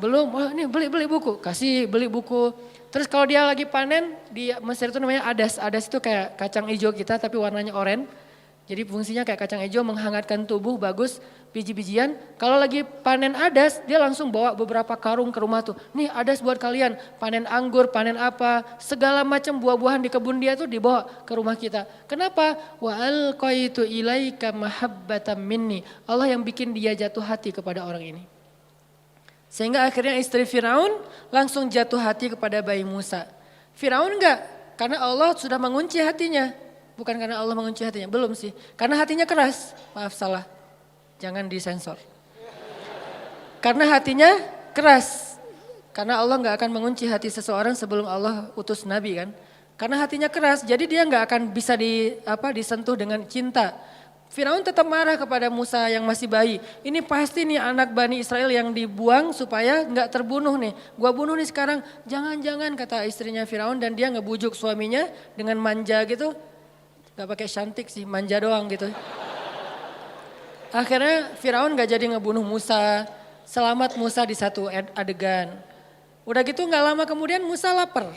Belum, oh ini beli buku, kasih beli buku. Terus kalau dia lagi panen, di Mesir itu namanya adas. Adas itu kayak kacang hijau kita tapi warnanya oranye. Jadi fungsinya kayak kacang hijau menghangatkan tubuh, bagus, biji-bijian. Kalau lagi panen adas, dia langsung bawa beberapa karung ke rumah tuh. Nih adas buat kalian, panen anggur, panen apa, segala macam buah-buahan di kebun dia tuh dibawa ke rumah kita. Kenapa? Wa alqaitu ilaika mahabbatan minni. Allah yang bikin dia jatuh hati kepada orang ini. Sehingga akhirnya istri Firaun langsung jatuh hati kepada bayi Musa. Firaun enggak, karena Allah sudah mengunci hatinya. Bukan karena Allah mengunci hatinya, belum sih. Karena hatinya keras, maaf salah, jangan disensor. Karena hatinya keras, karena Allah gak akan mengunci hati seseorang sebelum Allah utus Nabi kan. Karena hatinya keras, jadi dia gak akan bisa disentuh dengan cinta. Firaun tetap marah kepada Musa yang masih bayi. Ini pasti nih anak Bani Israel yang dibuang supaya gak terbunuh nih. Gua bunuh nih sekarang, jangan-jangan kata istrinya Firaun dan dia ngebujuk suaminya dengan manja gitu. Gak pakai cantik sih, manja doang gitu. Akhirnya Firaun gak jadi ngebunuh Musa, selamat Musa di satu adegan. Udah gitu gak lama kemudian Musa lapar,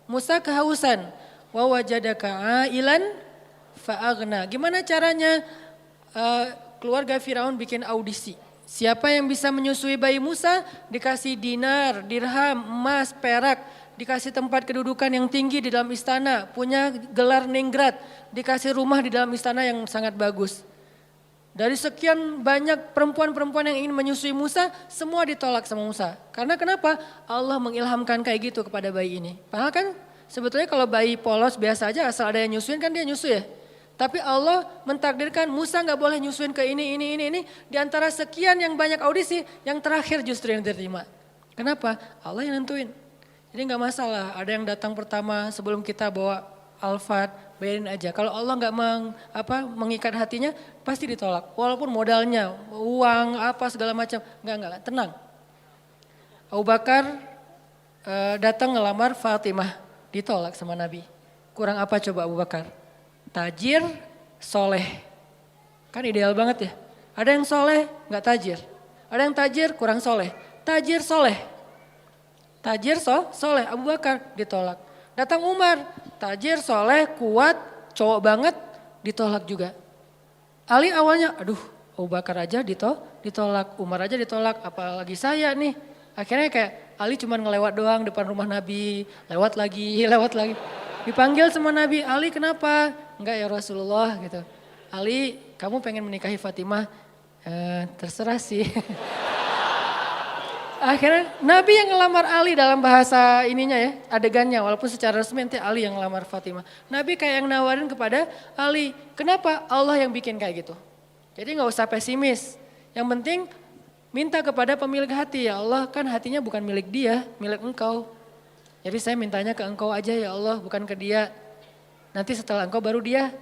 Musa kehausan. Wa wajadaka ailan fa'aghna. Gimana caranya keluarga Firaun bikin audisi. Siapa yang bisa menyusui bayi Musa dikasih dinar, dirham, emas, perak. Dikasih tempat kedudukan yang tinggi di dalam istana, punya gelar ningrat, dikasih rumah di dalam istana yang sangat bagus. Dari sekian banyak perempuan-perempuan yang ingin menyusui Musa, semua ditolak sama Musa. Karena kenapa? Allah mengilhamkan kayak gitu kepada bayi ini. Padahal kan sebetulnya kalau bayi polos biasa aja asal ada yang nyusuin kan dia nyusu ya. Tapi Allah mentakdirkan Musa gak boleh nyusuin ke ini. Di antara sekian yang banyak audisi, yang terakhir justru yang diterima. Kenapa? Allah yang nentuin. Jadi gak masalah, ada yang datang pertama sebelum kita bawa Alphard, bayarin aja. Kalau Allah nggak mengikat hatinya, pasti ditolak. Walaupun modalnya, uang, apa segala macam, enggak, tenang. Abu Bakar datang ngelamar Fatimah, ditolak sama Nabi. Kurang apa coba Abu Bakar? Tajir, soleh. Kan ideal banget ya. Ada yang soleh, nggak tajir. Ada yang tajir, kurang soleh. Tajir, soleh. Tajir, soleh. Abu Bakar ditolak. Datang Umar, tajir, soleh, kuat, cowok banget, ditolak juga. Ali awalnya, aduh Abu Bakar aja ditolak, Umar aja ditolak, apalagi saya nih. Akhirnya kayak Ali cuma ngelewat doang depan rumah Nabi, lewat lagi. Dipanggil sama Nabi, Ali kenapa? Enggak ya Rasulullah gitu. Ali kamu pengen menikahi Fatimah? Terserah sih. Akhirnya Nabi yang ngelamar Ali dalam bahasa ininya ya, adegannya walaupun secara resmi nanti Ali yang ngelamar Fatimah. Nabi kayak yang nawarin kepada Ali, kenapa Allah yang bikin kayak gitu? Jadi gak usah pesimis, yang penting minta kepada pemilik hati, ya Allah kan hatinya bukan milik dia, milik engkau. Jadi saya mintanya ke engkau aja ya Allah, bukan ke dia. Nanti setelah engkau baru dia.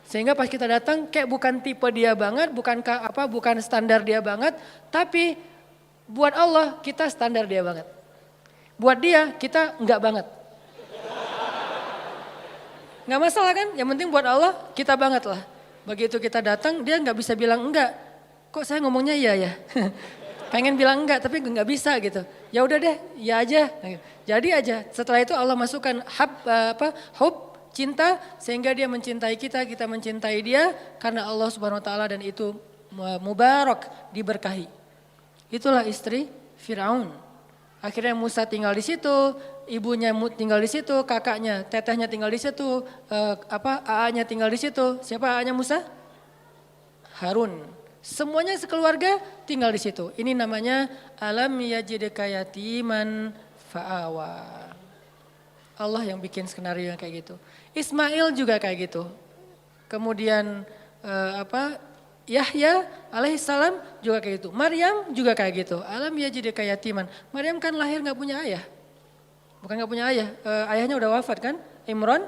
Sehingga pas kita datang kayak bukan tipe dia banget, bukan standar dia banget, tapi buat Allah kita standar dia banget. Buat dia kita enggak banget. Enggak masalah kan? Yang penting buat Allah kita banget lah. Begitu kita datang dia enggak bisa bilang enggak. Kok saya ngomongnya iya ya? Pengen bilang enggak tapi enggak bisa gitu. Ya udah deh, ya aja. Jadi aja. Setelah itu Allah masukkan hub cinta sehingga dia mencintai kita mencintai dia karena Allah Subhanahu wa taala dan itu mubarak, diberkahi. Itulah istri Firaun. Akhirnya Musa tinggal di situ, ibunya tinggal di situ, kakaknya, tetehnya tinggal di situ, AA-nya tinggal di situ. Siapa AA-nya Musa? Harun. Semuanya sekeluarga tinggal di situ. Ini namanya alam yajidka yatiman fa'awa. Allah yang bikin skenario yang kayak gitu. Ismail juga kayak gitu. Kemudian Yahya alaihissalam juga kayak gitu. Maryam juga kayak gitu. Alam yajidka yatiman. Maryam kan lahir gak punya ayah. Bukan gak punya ayah. Ayahnya udah wafat kan. Imran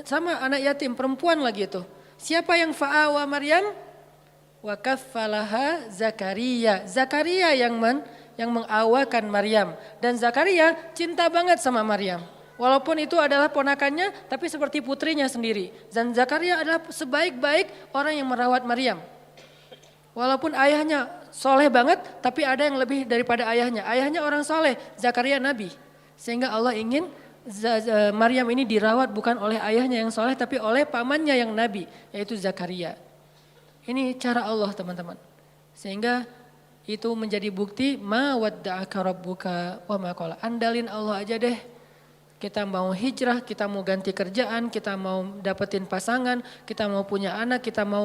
sama anak yatim perempuan lagi itu. Siapa yang fa'awa Maryam? Wa kaffalaha Zakaria. Zakaria yang mengawakan Maryam. Dan Zakaria cinta banget sama Maryam. Walaupun itu adalah ponakannya tapi seperti putrinya sendiri. Dan Zakaria adalah sebaik-baik orang yang merawat Maryam. Walaupun ayahnya soleh banget, tapi ada yang lebih daripada ayahnya. Ayahnya orang soleh, Zakaria nabi. Sehingga Allah ingin Maryam ini dirawat bukan oleh ayahnya yang soleh, tapi oleh pamannya yang nabi, yaitu Zakaria. Ini cara Allah teman-teman. Sehingga itu menjadi bukti ma wadda'aka rabbuka wa ma qala. Andalin Allah aja deh. Kita mau hijrah, kita mau ganti kerjaan, kita mau dapetin pasangan, kita mau punya anak, kita mau,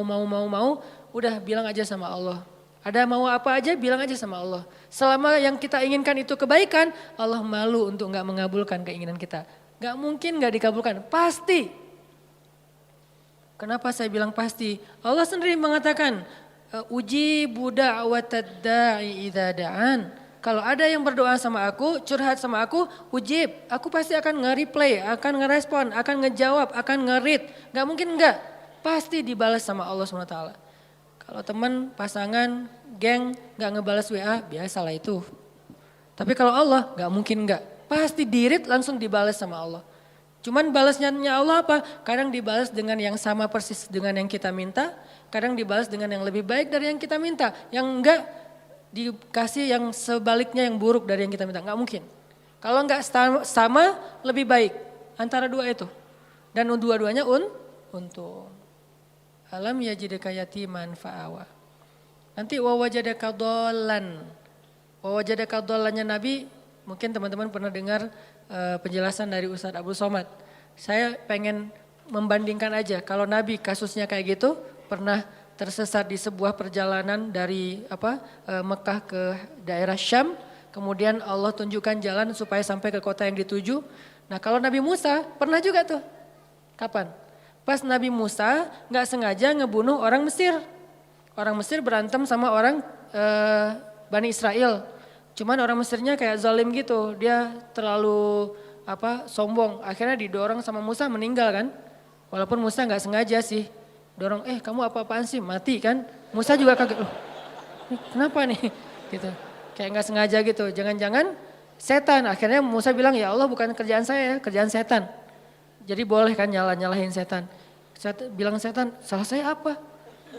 udah bilang aja sama Allah. Ada mau apa aja bilang aja sama Allah. Selama yang kita inginkan itu kebaikan, Allah malu untuk gak mengabulkan keinginan kita. Gak mungkin gak dikabulkan, pasti. Kenapa saya bilang pasti? Allah sendiri mengatakan, ujibu da'watad da'i idza da'an. Kalau ada yang berdoa sama aku, curhat sama aku, ujib. Aku pasti akan nge-replay, akan ngerespon, akan ngejawab, akan nge-read. Gak mungkin enggak. Pasti dibalas sama Allah SWT. Kalau teman, pasangan, geng gak ngebalas WA, biasalah itu. Tapi kalau Allah gak mungkin enggak. Pasti di-read langsung dibalas sama Allah. Cuman balasnya Allah apa? Kadang dibalas dengan yang sama persis dengan yang kita minta. Kadang dibalas dengan yang lebih baik dari yang kita minta. Yang enggak dikasih yang sebaliknya yang buruk dari yang kita minta. Enggak mungkin. Kalau enggak sama lebih baik antara dua itu. Dan dua-duanya untung. Alam yajidka yatiman fa'awa. Nanti wawajadaka dhallan. Wawajadaka dhallannya Nabi, mungkin teman-teman pernah dengar penjelasan dari Ustadz Abdul Somad. Saya pengen membandingkan aja. Kalau Nabi kasusnya kayak gitu, pernah tersesat di sebuah perjalanan dari Mekah ke daerah Syam. Kemudian Allah tunjukkan jalan supaya sampai ke kota yang dituju. Nah kalau Nabi Musa pernah juga tuh. Kapan? Pas Nabi Musa gak sengaja ngebunuh orang Mesir. Orang Mesir berantem sama orang Bani Israel. Cuman orang Mesirnya kayak zalim gitu. Dia terlalu sombong. Akhirnya didorong sama Musa meninggal kan. Walaupun Musa nggak sengaja sih. Dorong, kamu apa-apaan sih, mati kan. Musa juga kaget, loh kenapa nih? Gitu. Kayak nggak sengaja gitu, jangan-jangan setan. Akhirnya Musa bilang, ya Allah bukan kerjaan saya, kerjaan setan. Jadi boleh kan nyalahin setan. Bilang setan, salah saya apa?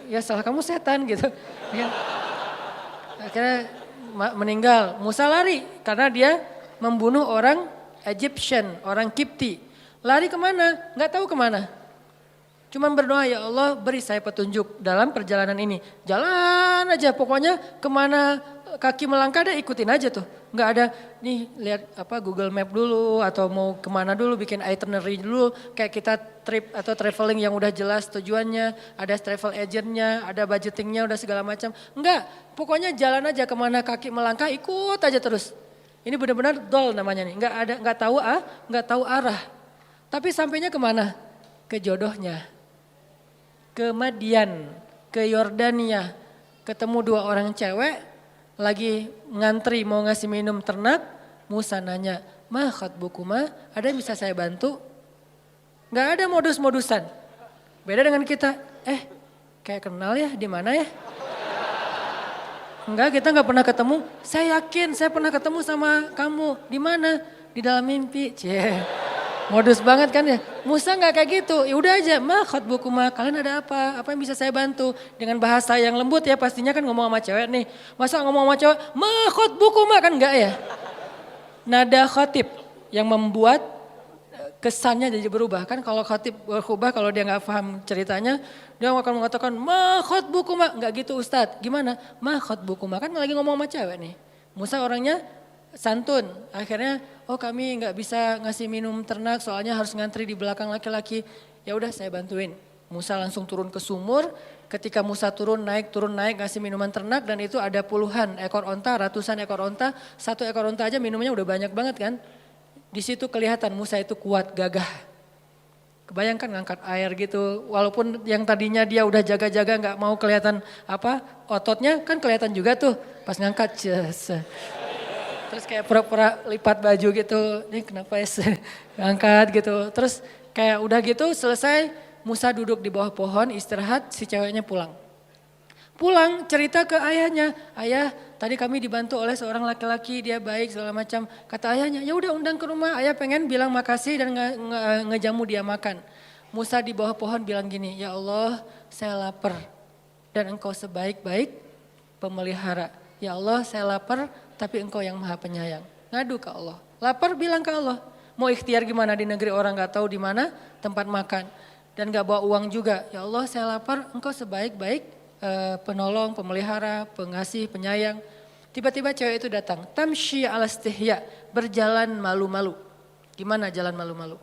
Ya salah kamu setan gitu. Ya. Akhirnya meninggal. Musa lari karena dia membunuh orang Egyptian, orang Kipti. Lari kemana? Nggak tahu kemana. Cuman berdoa, ya Allah beri saya petunjuk dalam perjalanan ini. Jalan aja pokoknya kemana kaki melangkah deh ikutin aja tuh. Nggak ada nih lihat Google Map dulu atau mau kemana dulu bikin itinerary dulu. Kayak kita trip atau traveling yang udah jelas tujuannya. Ada travel agentnya, ada budgetingnya udah segala macam. Enggak, pokoknya jalan aja kemana kaki melangkah ikut aja terus. Ini benar-benar dol namanya nih. Nggak tahu arah. Tapi sampainya kemana? Ke jodohnya. Ke Madian, ke Yordania, ketemu 2 orang cewek, lagi ngantri mau ngasih minum ternak, Musa nanya, ma khatbukuma, ada yang bisa saya bantu? Gak ada modus-modusan, beda dengan kita, kayak kenal ya di mana ya? Enggak, kita gak pernah ketemu, saya yakin saya pernah ketemu sama kamu, di mana? Di dalam mimpi, modus banget kan ya. Musa nggak kayak gitu. Ya udah aja, ma khatbukuma, kalian ada apa? Apa yang bisa saya bantu? Dengan bahasa yang lembut ya, pastinya kan ngomong sama cewek nih. Masa ngomong sama cewek, ma khatbukuma, kan enggak ya? Nada khatib yang membuat kesannya jadi berubah. Kan kalau khatib berubah, kalau dia nggak paham ceritanya, dia akan mengatakan ma khatbukuma, nggak gitu Ustadz. Gimana? Ma khatbukuma, kan lagi ngomong sama cewek nih. Musa orangnya santun, akhirnya kami nggak bisa ngasih minum ternak soalnya harus ngantri di belakang laki-laki. Ya udah saya bantuin. Musa langsung turun ke sumur. Ketika Musa turun naik ngasih minuman ternak dan itu ada puluhan ekor onta, ratusan ekor onta. 1 ekor onta aja minumnya udah banyak banget kan. Di situ kelihatan Musa itu kuat, gagah. Kebayangkan ngangkat air gitu, walaupun yang tadinya dia udah jaga-jaga nggak mau kelihatan ototnya kan kelihatan juga tuh pas ngangkat. Terus kayak pura-pura lipat baju gitu, ini kenapa ya ngangkat gitu. Terus kayak udah gitu selesai, Musa duduk di bawah pohon istirahat, si ceweknya pulang. Pulang cerita ke ayahnya, ayah tadi kami dibantu oleh seorang laki-laki, dia baik segala macam. Kata ayahnya, ya udah undang ke rumah, ayah pengen bilang makasih dan ngejamu dia makan. Musa di bawah pohon bilang gini, ya Allah saya lapar dan engkau sebaik-baik pemelihara. Ya Allah saya lapar tapi engkau yang maha penyayang. Ngadu ke Allah. Lapar bilang ke Allah. Mau ikhtiar gimana di negeri orang gak tahu di mana tempat makan. Dan gak bawa uang juga. Ya Allah saya lapar, engkau sebaik-baik penolong, pemelihara, pengasih, penyayang. Tiba-tiba cewek itu datang. Tamshi ala istihya, berjalan malu-malu. Gimana jalan malu-malu?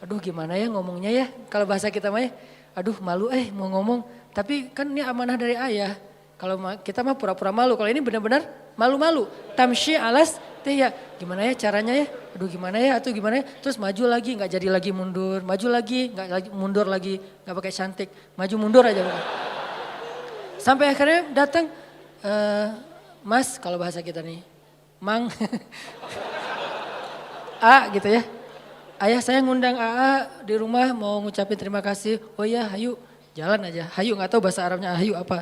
Aduh gimana ya ngomongnya ya. Kalau bahasa kita mah ya, aduh malu mau ngomong. Tapi kan ini amanah dari ayah. Kalau kita mah pura-pura malu, kalau ini benar-benar malu-malu. Tamshi alas teh ya, gimana ya caranya ya? Aduh gimana ya, atau gimana ya? Terus maju lagi, nggak jadi lagi mundur. Maju lagi, nggak lagi mundur lagi, nggak pakai cantik. Maju mundur aja. Sampai akhirnya datang, Mas kalau bahasa kita nih, Mang, A gitu ya. Ayah saya ngundang AA di rumah mau ngucapin terima kasih. Oh iya, hayu, jalan aja. Hayu nggak tahu bahasa Arabnya hayu apa.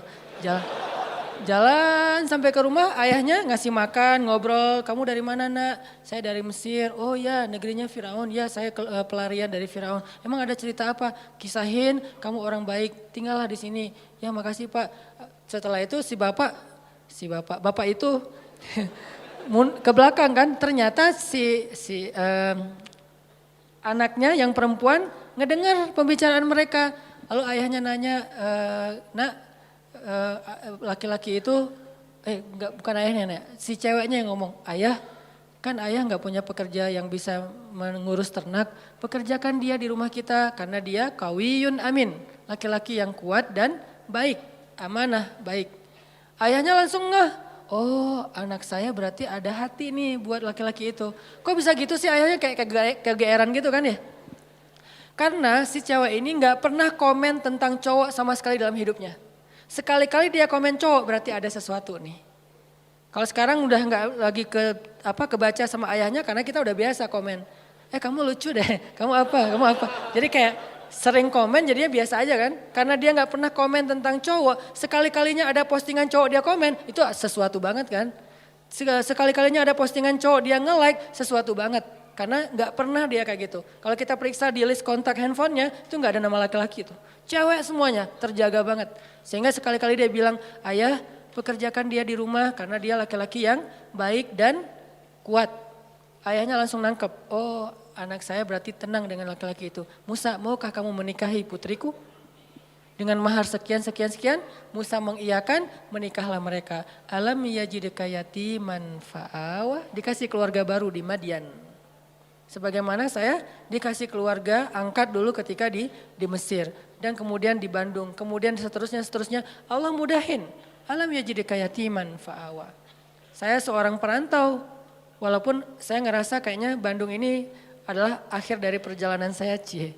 Jalan sampai ke rumah, ayahnya ngasih makan, ngobrol, kamu dari mana nak? Saya dari Mesir, oh ya negerinya Firaun, ya saya pelarian dari Firaun. Emang ada cerita apa? Kisahin, kamu orang baik, tinggallah di sini. Ya makasih Pak. Setelah itu si bapak itu ke belakang kan, ternyata si anaknya yang perempuan ngedengar pembicaraan mereka. Lalu ayahnya nanya, nak, laki-laki itu, bukan ayahnya, si ceweknya yang ngomong, ayah kan ayah nggak punya pekerja yang bisa mengurus ternak, pekerjakan dia di rumah kita karena dia kawiyun amin, laki-laki yang kuat dan baik, amanah, baik. Ayahnya langsung ngeh, oh anak saya berarti ada hati nih buat laki-laki itu. Kok bisa gitu sih ayahnya kayak kegeeran gitu kan ya? Karena si cewek ini nggak pernah komen tentang cowok sama sekali dalam hidupnya. Sekali-kali dia komen cowok berarti ada sesuatu nih. Kalau sekarang udah nggak lagi kebaca sama ayahnya karena kita udah biasa komen. Kamu lucu deh, kamu apa. Jadi kayak Sering komen jadinya biasa aja kan. Karena dia nggak pernah komen tentang cowok. Sekali-kalinya ada postingan cowok dia komen, itu sesuatu banget kan. Sekali-kalinya ada postingan cowok dia nge-like, sesuatu banget. Karena nggak pernah dia kayak gitu. Kalau kita periksa di list kontak handphonenya, itu nggak ada nama laki-laki itu. Cewek semuanya, terjaga banget. Sehingga sekali-kali dia bilang, ayah pekerjakan dia di rumah karena dia laki-laki yang baik dan kuat. Ayahnya langsung nangkep, oh anak saya berarti tenang dengan laki-laki itu. Musa, maukah kamu menikahi putriku? Dengan mahar sekian. Musa mengiyakan, menikahlah mereka. Alam yajidka yatiman fa'awa, dikasih keluarga baru di Madian. Sebagaimana saya dikasih keluarga angkat dulu ketika di Mesir. Dan kemudian di Bandung, kemudian seterusnya. Allah mudahin. Alam yajidka yatiman fa'awa. Saya seorang perantau, walaupun saya ngerasa kayaknya Bandung ini adalah akhir dari perjalanan saya, cie.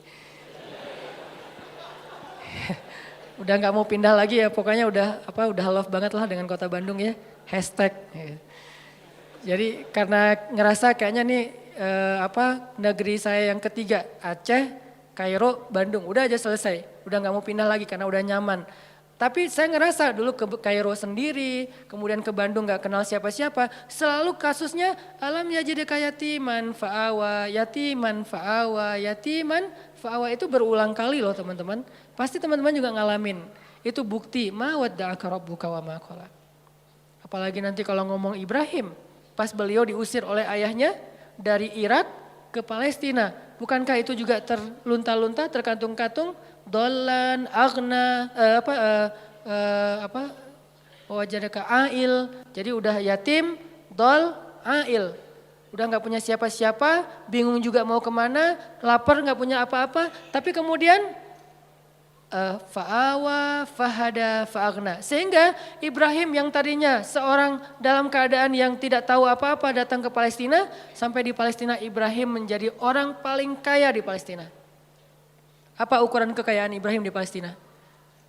Udah nggak mau pindah lagi ya, pokoknya udah love banget lah dengan kota Bandung ya. Hashtag. Jadi karena ngerasa kayaknya nih negeri saya yang ketiga, Aceh, Kairo, Bandung, udah aja selesai. Udah nggak mau pindah lagi karena udah nyaman. Tapi saya ngerasa dulu ke Kairo sendiri, kemudian ke Bandung gak kenal siapa-siapa. Selalu kasusnya alam yajidka yatiman fa'awa, yatiman fa'awa, yatiman fa'awa. Itu berulang kali loh teman-teman. Pasti teman-teman juga ngalamin. Itu bukti ma wadda'aka rabbuka wa ma qala. Apalagi nanti kalau ngomong Ibrahim. Pas beliau diusir oleh ayahnya dari Irak ke Palestina. Bukankah itu juga terlunta-lunta, terkantung-kantung? Dolan, agna, wajadaka ail. Jadi udah yatim, dol, ail. Udah gak punya siapa-siapa, bingung juga mau kemana, lapar gak punya apa-apa. Tapi kemudian fa'awa, fahada, fa'agna. Sehingga Ibrahim yang tadinya seorang dalam keadaan yang tidak tahu apa-apa datang ke Palestina. Sampai di Palestina Ibrahim menjadi orang paling kaya di Palestina. Apa ukuran kekayaan Ibrahim di Palestina?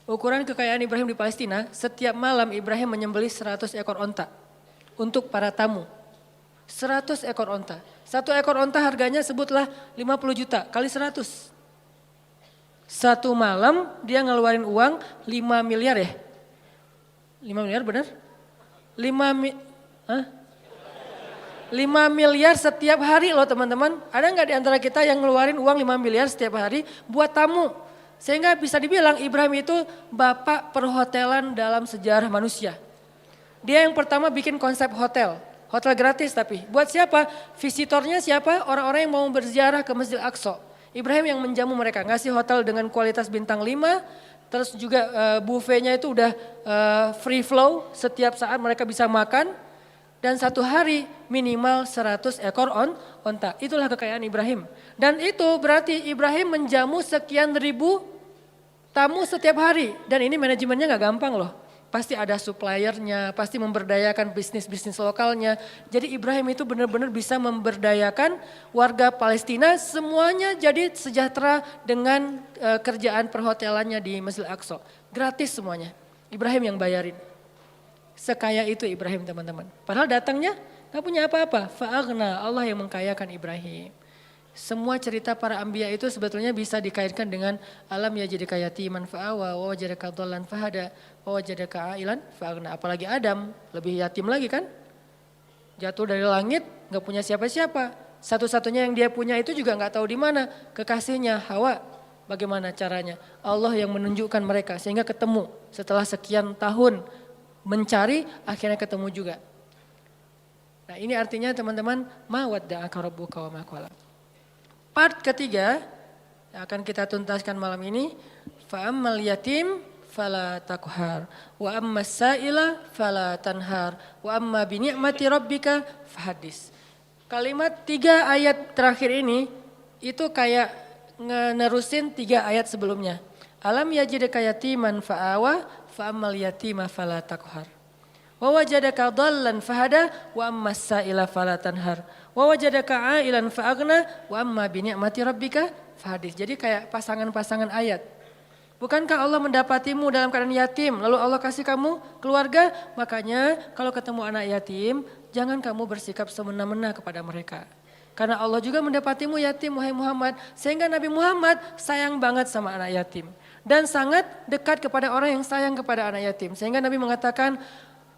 Ukuran kekayaan Ibrahim di Palestina, setiap malam Ibrahim menyembelih 100 ekor onta untuk para tamu. 100 ekor onta. Satu ekor onta harganya sebutlah 50 juta kali 100. Satu malam dia ngeluarin uang 5 miliar ya? 5 miliar benar? 5 miliar setiap hari loh teman-teman. Ada nggak di antara kita yang ngeluarin uang 5 miliar setiap hari buat tamu? Sehingga bisa dibilang Ibrahim itu bapak perhotelan dalam sejarah manusia. Dia yang pertama bikin konsep hotel. Hotel gratis tapi. Buat siapa? Visitornya siapa? Orang-orang yang mau berziarah ke Masjid Al-Aqsa. Ibrahim yang menjamu mereka. Ngasih hotel dengan kualitas bintang 5. Terus juga buffetnya itu udah free flow. Setiap saat mereka bisa makan. Dan satu hari minimal 100 ekor onta. Itulah kekayaan Ibrahim. Dan itu berarti Ibrahim menjamu sekian ribu tamu setiap hari. Dan ini manajemennya gak gampang loh. Pasti ada suppliernya, pasti memberdayakan bisnis-bisnis lokalnya. Jadi Ibrahim itu benar-benar bisa memberdayakan warga Palestina. Semuanya jadi sejahtera dengan kerjaan perhotelannya di Masjid Al-Aqsa. Gratis semuanya. Ibrahim yang bayarin. Sekaya itu Ibrahim teman-teman. Padahal datangnya gak punya apa-apa. Fa'agna, Allah yang mengkayakan Ibrahim. Semua cerita para anbiya itu sebetulnya bisa dikaitkan dengan alam yajidka yatiman fa'awa, wa wajadaka dhallan fahada, wa wajadaka ailan fa'agna. Apalagi Adam, lebih yatim lagi kan. Jatuh dari langit, gak punya siapa-siapa. Satu-satunya yang dia punya itu juga gak tahu di mana. Kekasihnya Hawa, bagaimana caranya? Allah yang menunjukkan mereka sehingga ketemu setelah sekian tahun. Mencari akhirnya ketemu juga. Nah ini artinya teman-teman ma wadda'aka rabbuka wa ma qala. Part ketiga yang akan kita tuntaskan malam ini, fa ammal yatim fala taqhar wa ammas sa'ila fala tanhar wa amma bi ni'mati rabbika fahaddis. Kalimat 3 ayat terakhir ini itu kayak nerusin 3 ayat sebelumnya. Alam yajidka yatiman fa'awa fa ammal yatima fala taqhar. Wa wajadaka dhallan fahada wa ammas sa'ila fala tanhar. Wa wajadaka ailan fa'aghna wa amma bi ni'mati rabbika fahadis. Jadi kayak pasangan-pasangan ayat. Bukankah Allah mendapatimu dalam keadaan yatim, lalu Allah kasih kamu keluarga? Makanya kalau ketemu anak yatim, jangan kamu bersikap semena-mena kepada mereka. Karena Allah juga mendapatimu yatim wahai Muhammad. Sehingga Nabi Muhammad sayang banget sama anak yatim. Dan sangat dekat kepada orang yang sayang kepada anak yatim. Sehingga Nabi mengatakan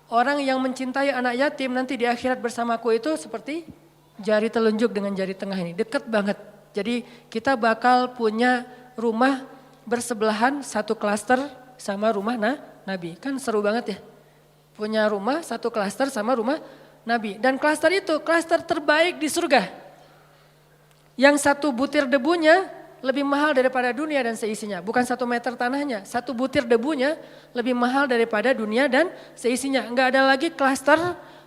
orang yang mencintai anak yatim nanti di akhirat bersamaku itu seperti jari telunjuk dengan jari tengah ini. Dekat banget. Jadi kita bakal punya rumah bersebelahan satu klaster sama rumah Nabi. Kan seru banget ya. Punya rumah satu klaster sama rumah Nabi. Dan klaster itu klaster terbaik di surga. Yang satu butir debunya lebih mahal daripada dunia dan seisinya. Bukan 1 meter tanahnya, 1 butir debunya lebih mahal daripada dunia dan seisinya. Enggak ada lagi klaster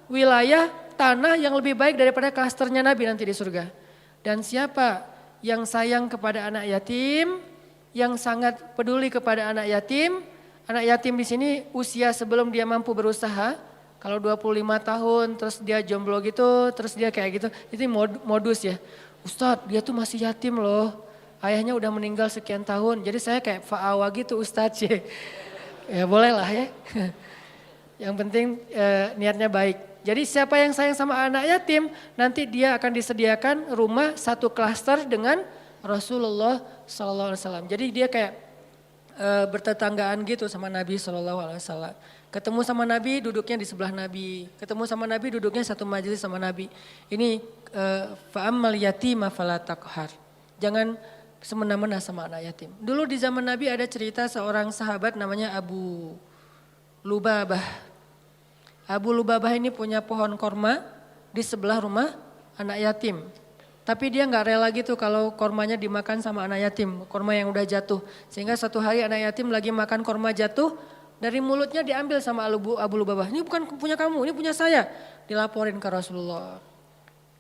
wilayah tanah yang lebih baik daripada klasternya Nabi nanti di surga. Dan siapa yang sayang kepada anak yatim, yang sangat peduli kepada anak yatim di sini usia sebelum dia mampu berusaha, kalau 25 tahun terus dia jomblo gitu, terus dia kayak gitu, itu modus ya. Ustadz dia tuh masih yatim loh, ayahnya udah meninggal sekian tahun, jadi saya kayak fa'awa gitu Ustadz ya. Ya boleh lah ya, yang penting niatnya baik. Jadi siapa yang sayang sama anak yatim, nanti dia akan disediakan rumah satu klaster dengan Rasulullah SAW. Jadi dia kayak bertetanggaan gitu sama Nabi SAW. Ketemu sama Nabi duduknya di sebelah Nabi, ketemu sama Nabi duduknya satu majelis sama Nabi. Ini fa'ammal yatima fala taqhar. Jangan semena-mena sama anak yatim. Dulu di zaman Nabi ada cerita seorang sahabat namanya Abu Lubabah. Abu Lubabah ini punya pohon korma di sebelah rumah anak yatim. Tapi dia nggak rela gitu kalau kormanya dimakan sama anak yatim, korma yang udah jatuh. Sehingga suatu hari anak yatim lagi makan korma jatuh, dari mulutnya diambil sama Abu Lubabah. Ini bukan punya kamu, ini punya saya. Dilaporin ke Rasulullah.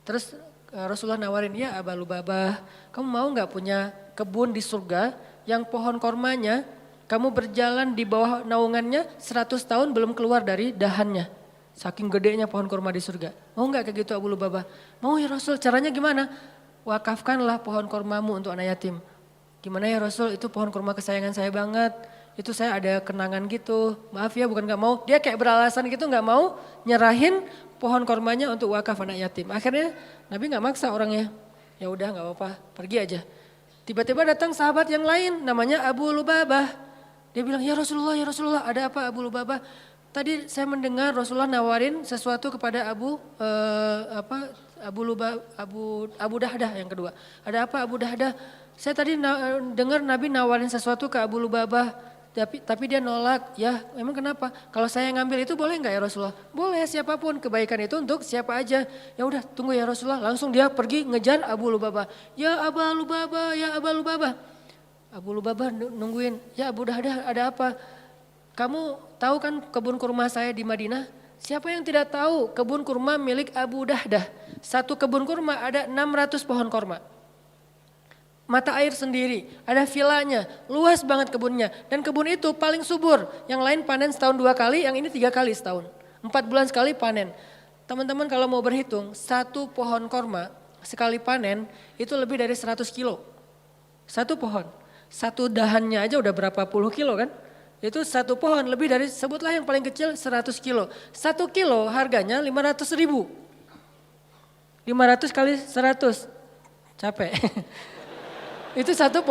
Terus Rasulullah nawarin, ya Abu Lubabah, kamu mau nggak punya kebun di surga yang pohon kormanya kamu berjalan di bawah naungannya 100 tahun belum keluar dari dahannya. Saking gedenya pohon korma di surga. Mau nggak kayak gitu Abu Lubabah? Mau ya Rasul, caranya gimana? Wakafkanlah pohon kormamu untuk anak yatim. Gimana ya Rasul, itu pohon korma kesayangan saya banget. Itu saya ada kenangan gitu. Maaf ya bukan nggak mau. Dia kayak beralasan gitu nggak mau nyerahin pohon kormanya untuk wakaf anak yatim. Akhirnya Nabi nggak maksa orangnya. Ya udah nggak apa-apa, pergi aja. Tiba-tiba datang sahabat yang lain namanya Abu Lubabah. Dia bilang, ya Rasulullah, ada apa Abu Lubabah? Tadi saya mendengar Rasulullah nawarin sesuatu kepada Abu Dahdah yang kedua. Ada apa Abu Dahdah? Saya tadi dengar Nabi nawarin sesuatu ke Abu Lubabah, tapi dia nolak. Ya, emang kenapa? Kalau saya ngambil itu boleh nggak ya Rasulullah? Boleh, siapapun, kebaikan itu untuk siapa aja. Ya udah, tunggu ya Rasulullah. Langsung dia pergi ngejar Abu Lubabah. Ya Abu Lubabah, ya Abu Lubabah. Abu Lubabah nungguin, ya Abu Dahdah ada apa? Kamu tahu kan kebun kurma saya di Madinah? Siapa yang tidak tahu kebun kurma milik Abu Dahdah? Satu kebun kurma ada 600 pohon kurma. Mata air sendiri, ada vilanya, luas banget kebunnya. Dan kebun itu paling subur, yang lain panen setahun 2 kali, yang ini 3 kali setahun. 4 bulan sekali panen. Teman-teman kalau mau berhitung, satu pohon kurma sekali panen itu lebih dari 100 kilo. Satu pohon. Satu dahannya aja udah berapa puluh kilo kan. Itu satu pohon lebih dari, sebutlah yang paling kecil 100 kilo. 1 kilo harganya 500 ribu. 500 kali 100, capek. Itu satu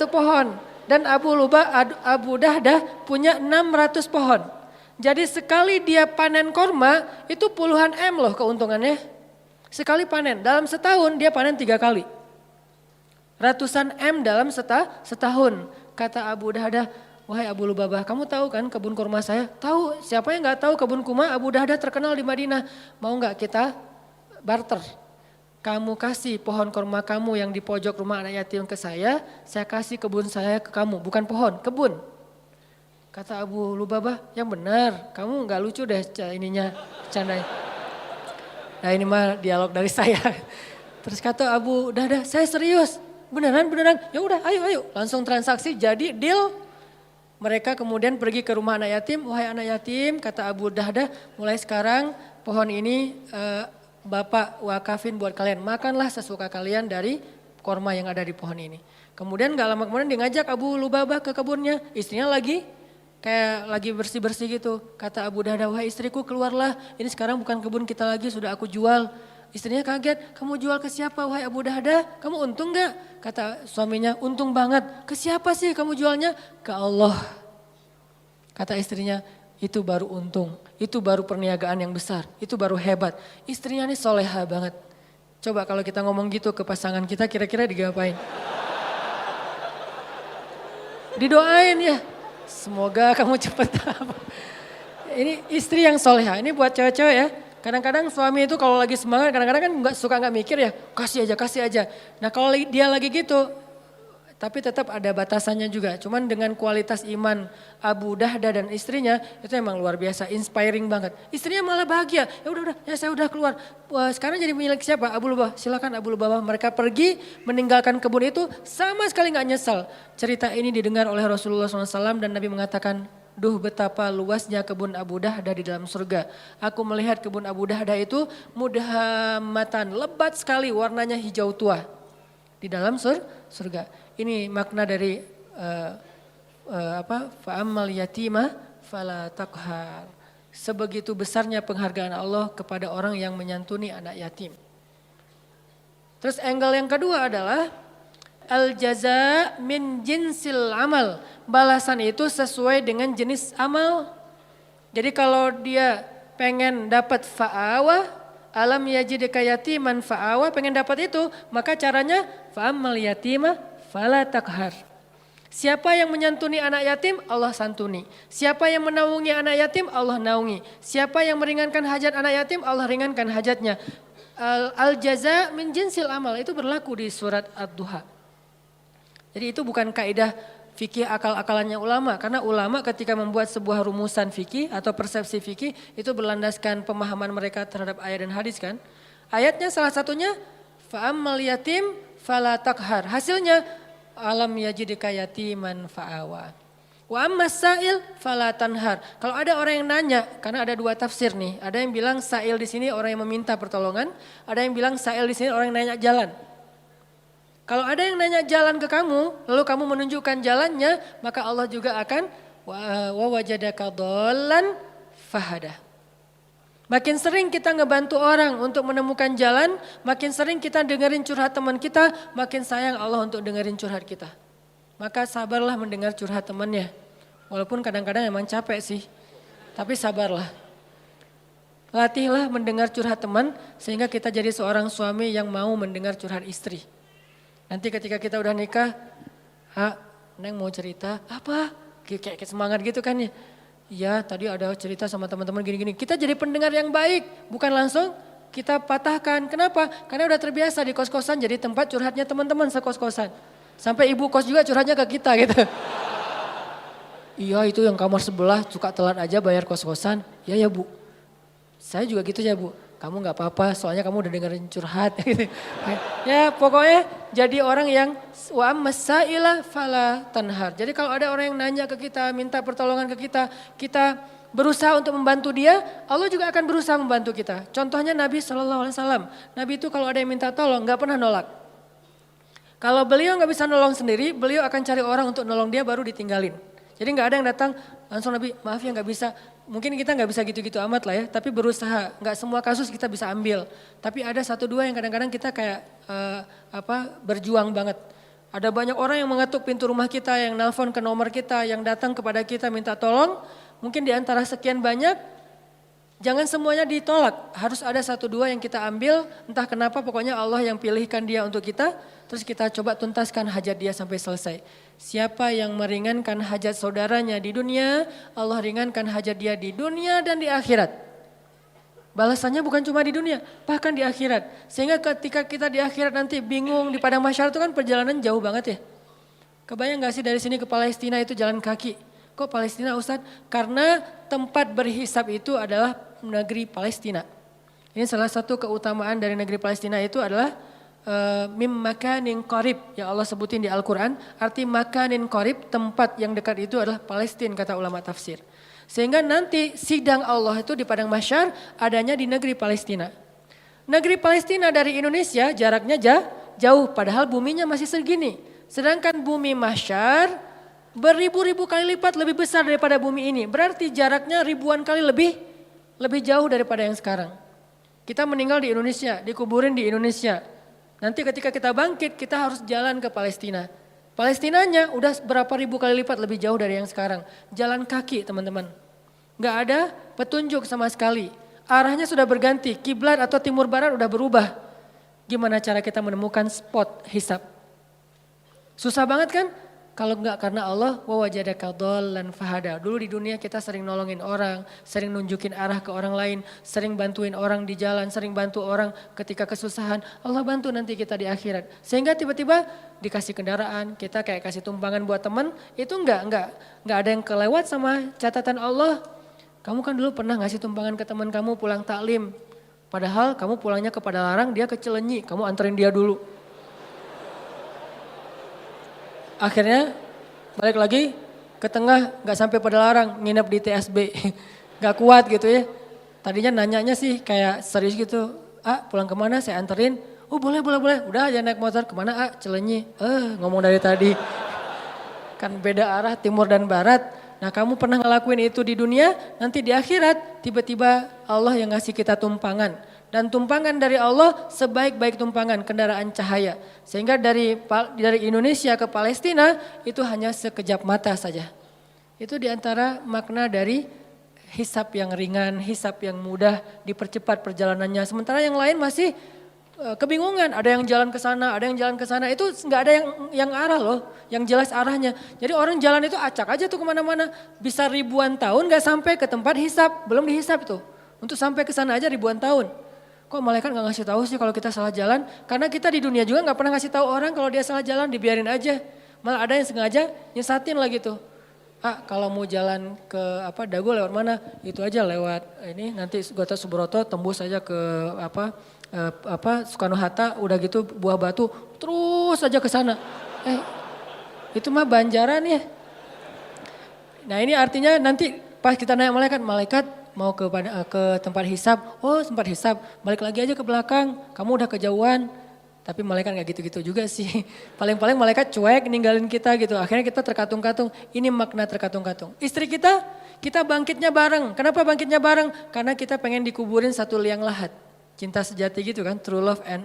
pohon. Dan Abu Dahdah punya 600 pohon. Jadi sekali dia panen korma itu puluhan M loh keuntungannya. Sekali panen, dalam setahun dia panen 3 kali. Ratusan M dalam setahun. Kata Abu Dahdah, wahai Abu Lubabah, kamu tahu kan kebun kurma saya? Tahu, siapa yang gak tahu kebun kurma Abu Dahdah terkenal di Madinah. Mau gak kita barter? Kamu kasih pohon kurma kamu yang di pojok rumah anak yatim ke saya kasih kebun saya ke kamu. Bukan pohon, kebun. Kata Abu Lubabah, yang benar, kamu gak lucu deh ininya, bercandanya. Nah ini mah dialog dari saya. Terus kata Abu Dahdah, saya serius. Beneran, ya udah ayo. Langsung transaksi jadi deal. Mereka kemudian pergi ke rumah anak yatim. Wahai anak yatim, kata Abu Dahdah, mulai sekarang pohon ini Bapak wakafin buat kalian. Makanlah sesuka kalian dari korma yang ada di pohon ini. Kemudian gak lama kemudian dia ngajak Abu Lubabah ke kebunnya. Istrinya lagi bersih-bersih gitu. Kata Abu Dahdah, wahai istriku keluarlah. Ini sekarang bukan kebun kita lagi, sudah aku jual. Istrinya kaget, kamu jual ke siapa wahai Abu Dahda? Kamu untung gak? Kata suaminya, untung banget. Ke siapa sih kamu jualnya? Ke Allah. Kata istrinya, itu baru untung. Itu baru perniagaan yang besar. Itu baru hebat. Istrinya ini soleha banget. Coba kalau kita ngomong gitu ke pasangan kita, kira-kira digapain? Didoain ya. Semoga kamu cepat. Ini istri yang soleha. Ini buat cewek-cewek ya. Kadang-kadang suami itu kalau lagi semangat, kadang-kadang kan suka nggak mikir ya, kasih aja. Nah kalau dia lagi gitu, tapi tetap ada batasannya juga. Cuman dengan kualitas iman Abu Dahda dan istrinya itu emang luar biasa, inspiring banget. Istrinya malah bahagia, ya saya udah keluar. Wah, sekarang jadi milik siapa? Abu Lubabah, silakan Abu Lubabah. Mereka pergi meninggalkan kebun itu sama sekali nggak nyesal. Cerita ini didengar oleh Rasulullah SAW dan Nabi mengatakan, duh betapa luasnya kebun Abu Dahda di dalam surga. Aku melihat kebun Abu Dahda itu mudhammatan, lebat sekali warnanya hijau tua di dalam surga. Ini makna dari fa'ammal yatima fala taqhar. Sebegitu besarnya penghargaan Allah kepada orang yang menyantuni anak yatim. Terus angle yang kedua adalah al-jaza min jinsil amal. Balasan itu sesuai dengan jenis amal. Jadi kalau dia pengen dapat fa'awa, alam yajidka yatiman fa'awa, pengen dapat itu, maka caranya fa'ammal yatima fala taqhar. Siapa yang menyantuni anak yatim, Allah santuni. Siapa yang menaungi anak yatim, Allah naungi. Siapa yang meringankan hajat anak yatim, Allah ringankan hajatnya. Al-jaza min jinsil amal, itu berlaku di surat Ad-Duha. Jadi itu bukan kaidah fikih akal-akalannya ulama. Karena ulama ketika membuat sebuah rumusan fikih atau persepsi fikih itu berlandaskan pemahaman mereka terhadap ayat dan hadis kan. Ayatnya salah satunya fa'ammal yatim fala taqhar. Hasilnya alam yajidka yatiman fa'awa. Wa ammas sa'il fala tanhar. Kalau ada orang yang nanya, karena ada dua tafsir nih. Ada yang bilang sa'il di sini orang yang meminta pertolongan, ada yang bilang sa'il di sini orang yang nanya jalan. Kalau ada yang nanya jalan ke kamu, lalu kamu menunjukkan jalannya, maka Allah juga akan wa wajadaka dhallan fahada. Makin sering kita ngebantu orang untuk menemukan jalan, makin sering kita dengerin curhat teman kita, makin sayang Allah untuk dengerin curhat kita. Maka sabarlah mendengar curhat temannya. Walaupun kadang-kadang emang capek sih, tapi sabarlah. Latihlah mendengar curhat teman sehingga kita jadi seorang suami yang mau mendengar curhat istri. Nanti ketika kita udah nikah, Neng mau cerita, apa? Kayak semangat gitu kan ya. Ya tadi ada cerita sama teman-teman gini-gini. Kita jadi pendengar yang baik, bukan langsung kita patahkan. Kenapa? Karena udah terbiasa di kos-kosan jadi tempat curhatnya teman-teman sekos-kosan. Sampai ibu kos juga curhatnya ke kita gitu. Iya itu yang kamar sebelah suka telat aja bayar kos-kosan. Ya bu, saya juga gitu ya bu. Kamu gak apa-apa soalnya kamu udah dengerin curhat. Ya pokoknya jadi orang yang wa ammasa'ila fala tanhar. Jadi kalau ada orang yang nanya ke kita, minta pertolongan ke kita, kita berusaha untuk membantu dia, Allah juga akan berusaha membantu kita. Contohnya Nabi SAW. Nabi itu kalau ada yang minta tolong gak pernah nolak. Kalau beliau gak bisa nolong sendiri, beliau akan cari orang untuk nolong dia baru ditinggalin. Jadi gak ada yang datang langsung Nabi maaf ya gak bisa. Mungkin kita nggak bisa gitu-gitu amat lah ya, tapi berusaha. Nggak semua kasus kita bisa ambil. Tapi ada satu dua yang kadang-kadang kita kayak berjuang banget. Ada banyak orang yang mengetuk pintu rumah kita, yang nelpon ke nomor kita, yang datang kepada kita minta tolong. Mungkin di antara sekian banyak, jangan semuanya ditolak. Harus ada satu dua yang kita ambil, entah kenapa pokoknya Allah yang pilihkan dia untuk kita. Terus kita coba tuntaskan hajat dia sampai selesai. Siapa yang meringankan hajat saudaranya di dunia, Allah ringankan hajat dia di dunia dan di akhirat. Balasannya bukan cuma di dunia, bahkan di akhirat. Sehingga ketika kita di akhirat nanti bingung di padang mahsyar itu kan perjalanan jauh banget ya. Kebayang gak sih dari sini ke Palestina itu jalan kaki? Kok Palestina Ustadz? Karena tempat berhisab itu adalah negeri Palestina. Ini salah satu keutamaan dari negeri Palestina itu adalah mim makanin qarib yang Allah sebutin di Al-Quran. Arti makanin qarib, tempat yang dekat itu adalah Palestina kata ulama tafsir. Sehingga nanti sidang Allah itu di padang mahsyar adanya di negeri Palestina. Negeri Palestina dari Indonesia jaraknya jauh padahal buminya masih segini. Sedangkan bumi mahsyar beribu-ribu kali lipat lebih besar daripada bumi ini. Berarti jaraknya ribuan kali lebih jauh daripada yang sekarang. Kita meninggal di Indonesia, dikuburin di Indonesia. Nanti ketika kita bangkit, kita harus jalan ke Palestina. Palestinanya udah berapa ribu kali lipat lebih jauh dari yang sekarang. Jalan kaki teman-teman. Gak ada petunjuk sama sekali. Arahnya sudah berganti, kiblat atau timur barat udah berubah. Gimana cara kita menemukan spot hisab? Susah banget kan? Kalau enggak karena Allah, wa wajadaka dhallan fahada. Dulu di dunia kita sering nolongin orang, sering nunjukin arah ke orang lain, sering bantuin orang di jalan, sering bantu orang ketika kesusahan. Allah bantu nanti kita di akhirat. Sehingga tiba-tiba dikasih kendaraan, kita kayak kasih tumpangan buat teman, itu enggak ada yang kelewat sama catatan Allah. Kamu kan dulu pernah ngasih tumpangan ke teman kamu pulang taklim. Padahal kamu pulangnya ke Padalarang, dia ke Cilenyi, kamu anterin dia dulu. Akhirnya balik lagi ke tengah, gak sampai Padalarang, nginep di TSB. Gak kuat gitu ya. Tadinya nanyanya sih kayak serius gitu. Pulang kemana saya anterin. Oh boleh. Udah aja naik motor kemana Cilenyi. Ngomong dari tadi. Kan beda arah timur dan barat. Nah kamu pernah ngelakuin itu di dunia, nanti di akhirat tiba-tiba Allah yang ngasih kita tumpangan. Dan tumpangan dari Allah sebaik-baik tumpangan kendaraan cahaya. Sehingga dari Indonesia ke Palestina itu hanya sekejap mata saja. Itu diantara makna dari hisab yang ringan, hisab yang mudah, dipercepat perjalanannya. Sementara yang lain masih kebingungan, ada yang jalan ke sana, ada yang jalan ke sana. Itu nggak ada yang arah loh, yang jelas arahnya. Jadi orang jalan itu acak aja tuh kemana-mana. Bisa ribuan tahun nggak sampai ke tempat hisab, belum dihisab tuh. Untuk sampai ke sana aja ribuan tahun. Kok malaikat gak ngasih tahu sih kalau kita salah jalan? Karena kita di dunia juga gak pernah ngasih tahu orang kalau dia salah jalan, dibiarin aja. Malah ada yang sengaja nyesatin lagi tuh. Kalau mau jalan ke Dago lewat mana? Itu aja lewat ini nanti Gatot Subroto tembus aja ke Soekarno Hatta, udah gitu Buah Batu, terus aja ke sana. Itu mah Banjaran ya. Nah ini artinya nanti pas kita nanya malaikat mau ke tempat hisab, tempat hisab, balik lagi aja ke belakang, kamu udah kejauhan. Tapi malaikat gak gitu-gitu juga sih. Paling-paling malaikat cuek ninggalin kita gitu, akhirnya kita terkatung-katung. Ini makna terkatung-katung. Istri kita bangkitnya bareng. Kenapa bangkitnya bareng? Karena kita pengen dikuburin satu liang lahat. Cinta sejati gitu kan, true love and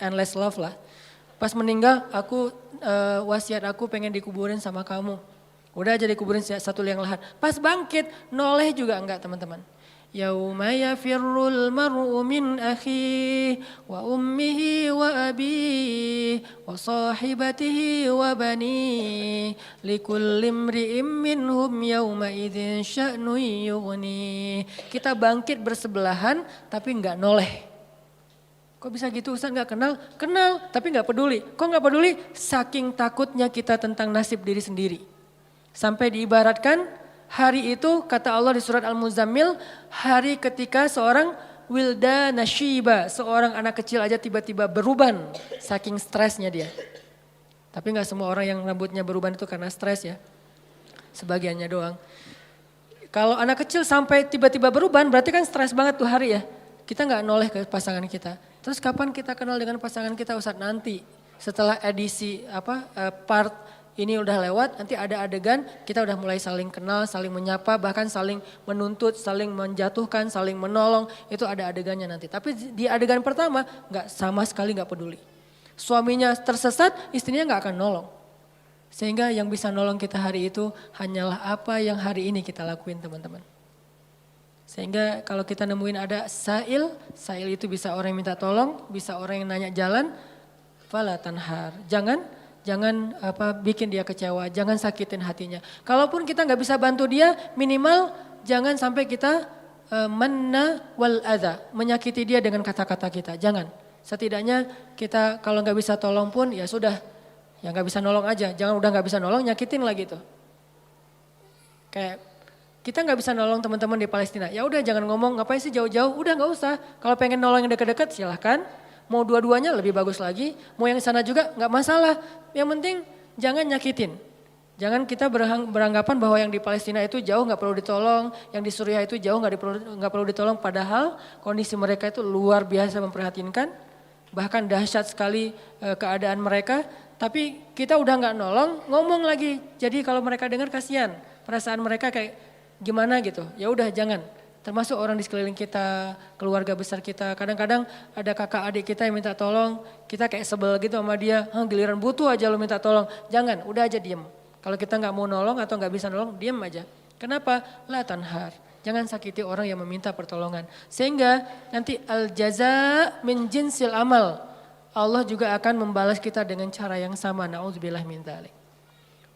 endless love lah. Pas meninggal wasiat aku pengen dikuburin sama kamu. Udah aja dikuburin satu liang lahat. Pas bangkit, noleh juga enggak teman-teman. Yauma yafirrul mar'u min akhihi wa ummihi wa abihi wa sahibatihi wa banihi likulli imri'im minhum yauma idzin sya'nun yughni. Kita bangkit bersebelahan tapi enggak noleh. Kok bisa gitu Ustaz enggak kenal? Kenal tapi enggak peduli. Kok enggak peduli? Saking takutnya kita tentang nasib diri sendiri. Sampai diibaratkan hari itu kata Allah di surat Al-Muzammil, hari ketika seorang wildana syiba, seorang anak kecil aja tiba-tiba beruban saking stresnya dia. Tapi gak semua orang yang rambutnya beruban itu karena stres ya, sebagiannya doang. Kalau anak kecil sampai tiba-tiba beruban berarti kan stres banget tuh hari ya. Kita gak noleh ke pasangan kita. Terus kapan kita kenal dengan pasangan kita Ustaz? Nanti setelah edisi part ini udah lewat, nanti ada adegan kita udah mulai saling kenal, saling menyapa, bahkan saling menuntut, saling menjatuhkan, saling menolong. Itu ada adegannya nanti. Tapi di adegan pertama sama sekali gak peduli. Suaminya tersesat, istrinya gak akan nolong. Sehingga yang bisa nolong kita hari itu hanyalah apa yang hari ini kita lakuin teman-teman. Sehingga kalau kita nemuin ada sa'il itu bisa orang yang minta tolong, bisa orang yang nanya jalan, fala tanhar. Jangan bikin dia kecewa, jangan sakitin hatinya. Kalaupun kita nggak bisa bantu dia, minimal jangan sampai kita manna wal adza, menyakiti dia dengan kata-kata kita. Jangan. Setidaknya kita kalau nggak bisa tolong pun ya sudah, ya nggak bisa nolong aja. Jangan udah nggak bisa nolong, nyakitin lagi tuh. Kayak kita nggak bisa nolong teman-teman di Palestina. Ya udah jangan ngomong ngapain sih jauh-jauh. Udah nggak usah. Kalau pengen nolong yang dekat-dekat silahkan. Mau dua-duanya lebih bagus lagi, mau yang sana juga nggak masalah. Yang penting jangan nyakitin. Jangan kita beranggapan bahwa yang di Palestina itu jauh nggak perlu ditolong, yang di Suriah itu jauh nggak perlu ditolong. Padahal kondisi mereka itu luar biasa memprihatinkan, bahkan dahsyat sekali keadaan mereka. Tapi kita udah nggak nolong, ngomong lagi. Jadi kalau mereka dengar kasihan, perasaan mereka kayak gimana gitu. Ya udah jangan. Termasuk orang di sekeliling kita, keluarga besar kita. Kadang-kadang ada kakak adik kita yang minta tolong, kita kayak sebel gitu sama dia. Giliran butuh aja lo minta tolong. Jangan, udah aja diem. Kalau kita nggak mau nolong atau nggak bisa nolong, diem aja. Kenapa? La tanhar. Jangan sakiti orang yang meminta pertolongan. Sehingga nanti al-jaza min jinsil amal. Allah juga akan membalas kita dengan cara yang sama. Na'udzubillah min dzalik.